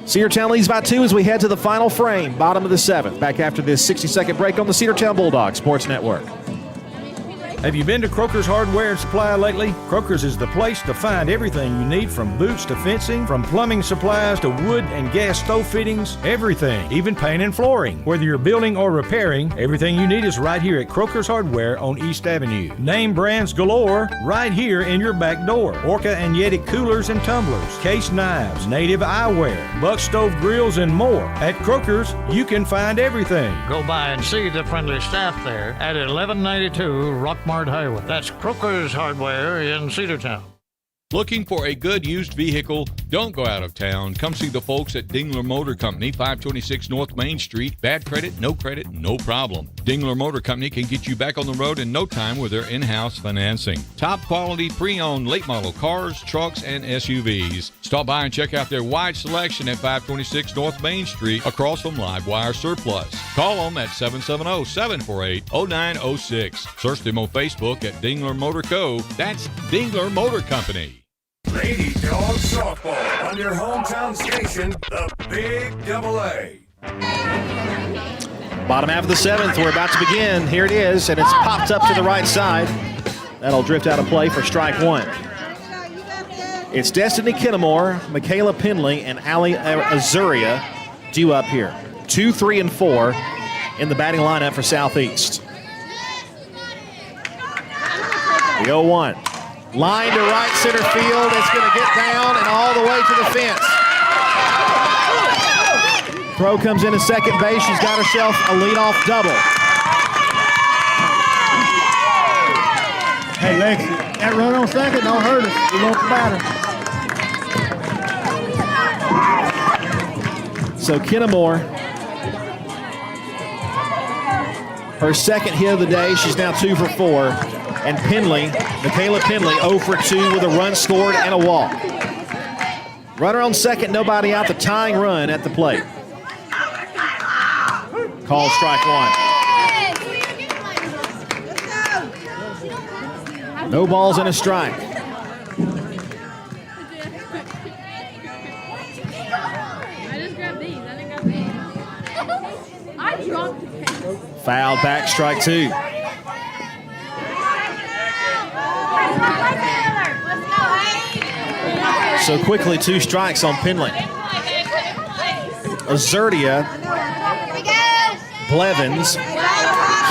Cedartown leads by 2 as we head to the final frame, bottom of the 7th. Back after this 60-second break on the Cedartown Bulldogs Sports Network. Have you been to Croker's Hardware and Supply lately? Croker's is the place to find everything you need, from boots to fencing, from plumbing supplies to wood and gas stove fittings, everything, even paint and flooring. Whether you're building or repairing, everything you need is right here at Croker's Hardware on East Avenue. Name brands galore right here in your back door. Orca and Yeti coolers and tumblers, case knives, native eyewear, buck stove grills, and more. At Croker's, you can find everything. Go by and see the friendly staff there at 1192 Rockmart Highway. That's Croker's Hardware in Cedartown. Looking for a good used vehicle? Don't go out of town. Come see the folks at Dingler Motor Company, 526 North Main Street. Bad credit, no problem. Dingler Motor Company can get you back on the road in no time with their in-house financing. Top quality pre-owned late model cars, trucks, and SUVs. Stop by and check out their wide selection at 526 North Main Street across from Livewire Surplus. Call them at 770-748-0906. Search them on Facebook at Dingler Motor Co. That's Dingler Motor Company. Lady Dawgs softball on your hometown station, the Big Double A. Bottom half of the 7th, we're about to begin. Here it is, and it's popped up to the right side. That'll drift out of play for strike 1. It's Destiny Kennemore, Michaela Penley, and Allie Azuria due up here. 2, 3, and 4 in the batting lineup for Southeast. The 0-1. Line to right center field. It's going to get down and all the way to the fence. Throw comes into second base. She's got herself a leadoff double. Hey, Lexi, that run on second don't hurt us. We want the batter. So Kennemore, her second hit of the day. She's now 2 for 4. And Penley, Michaela Penley, 0 for 2 with a run scored and a walk. Runner on second, nobody out. The tying run at the plate. Called strike 1. No balls and a strike. Foul back, strike 2. So quickly, 2 strikes on Penley. Azurdia, Blevins,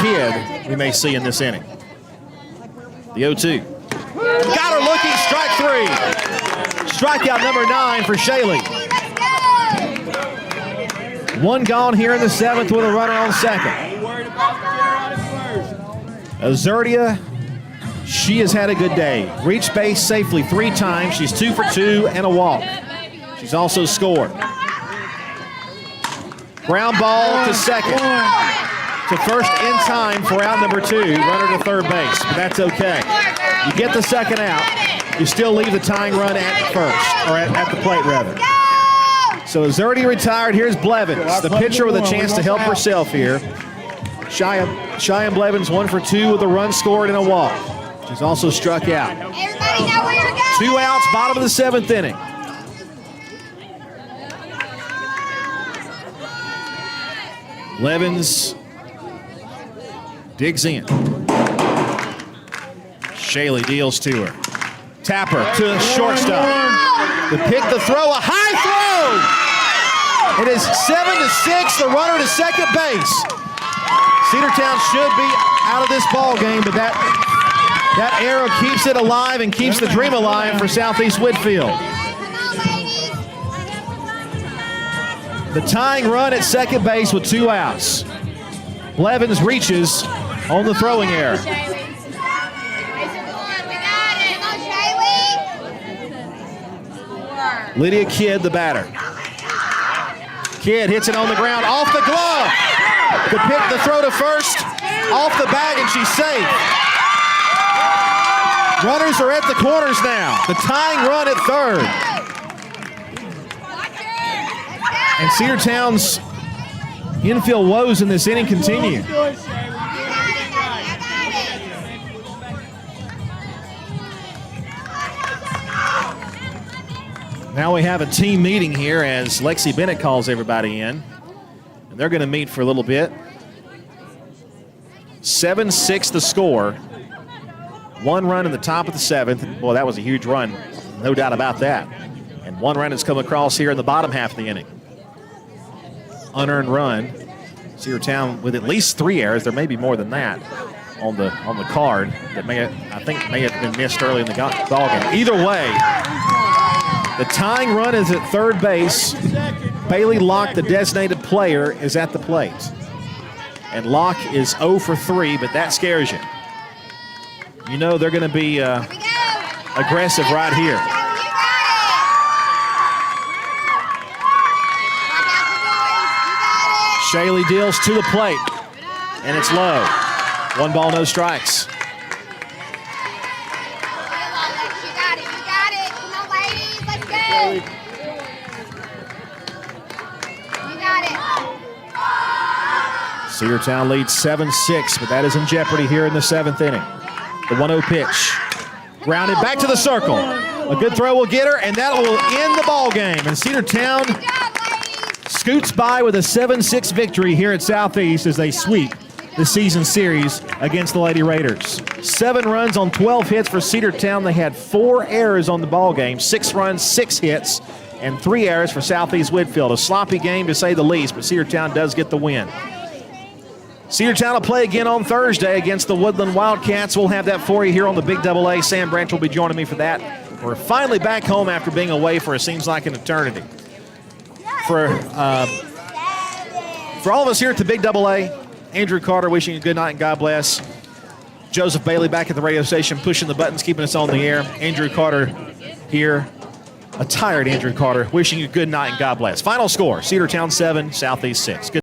Kidd, we may see in this inning. The 0-2. Got her looking, strike 3. Strikeout number 9 for Shaley. 1 gone here in the 7th with a runner on second. Azurdia, she has had a good day. Reached base safely 3 times. She's 2 for 2 and a walk. She's also scored. Ground ball to second. To first in time for out number 2. Runner to third base, but that's okay. You get the second out. You still leave the tying run at first, or at the plate rather. So Azurdia retired. Here's Blevins, the pitcher with a chance to help herself here. Cheyenne Blevins 1 for 2 with a run scored and a walk. She's also struck out. 2 outs, bottom of the 7th inning. Blevins digs in. Shaley deals to her. Tapper to the shortstop. To pick the throw, a high throw! It is 7-6, the runner to second base. Cedartown should be out of this ball game, but that arrow keeps it alive and keeps the dream alive for Southeast Whitfield. The tying run at second base with 2 outs. Blevins reaches on the throwing error. Lydia Kidd, the batter. Kidd hits it on the ground, off the glove. To pick the throw to first, off the bag, and she's safe. Runners are at the corners now. The tying run at third. And Cedartown's infield woes in this inning continue. Now we have a team meeting here as Lexi Bennett calls everybody in. And they're going to meet for a little bit. 7-6 the score. 1 run in the top of the 7th. Boy, that was a huge run. No doubt about that. And 1 run has come across here in the bottom half of the inning. Unearned run. Cedartown with at least 3 errors. There may be more than that on the card that may have been missed early in the ball game. Either way, the tying run is at third base. Bailey Locke, the designated player, is at the plate. And Locke is 0 for 3, but that scares you. You know they're going to be aggressive right here. Shaley deals to the plate, and it's low. 1 ball, no strikes. Cedartown leads 7-6, but that is in jeopardy here in the 7th inning. The 1-0 pitch. Grounded back to the circle. A good throw will get her, and that will end the ball game. And Cedartown scoots by with a 7-6 victory here at Southeast as they sweep the season series against the Lady Raiders. 7 runs on 12 hits for Cedartown. They had 4 errors on the ball game. 6 runs, 6 hits, and 3 errors for Southeast Whitfield. A sloppy game to say the least, but Cedartown does get the win. Cedartown will play again on Thursday against the Woodland Wildcats. We'll have that for you here on the Big AA. Sam Branch will be joining me for that. We're finally back home after being away for it seems like an eternity. For all of us here at the Big AA, Andrew Carter wishing you a good night and God bless. Joseph Bailey back at the radio station pushing the buttons, keeping us on the air. Andrew Carter here a tired Andrew Carter. Wishing you good night and God bless. Final score, Cedartown 7, Southeast 6. Good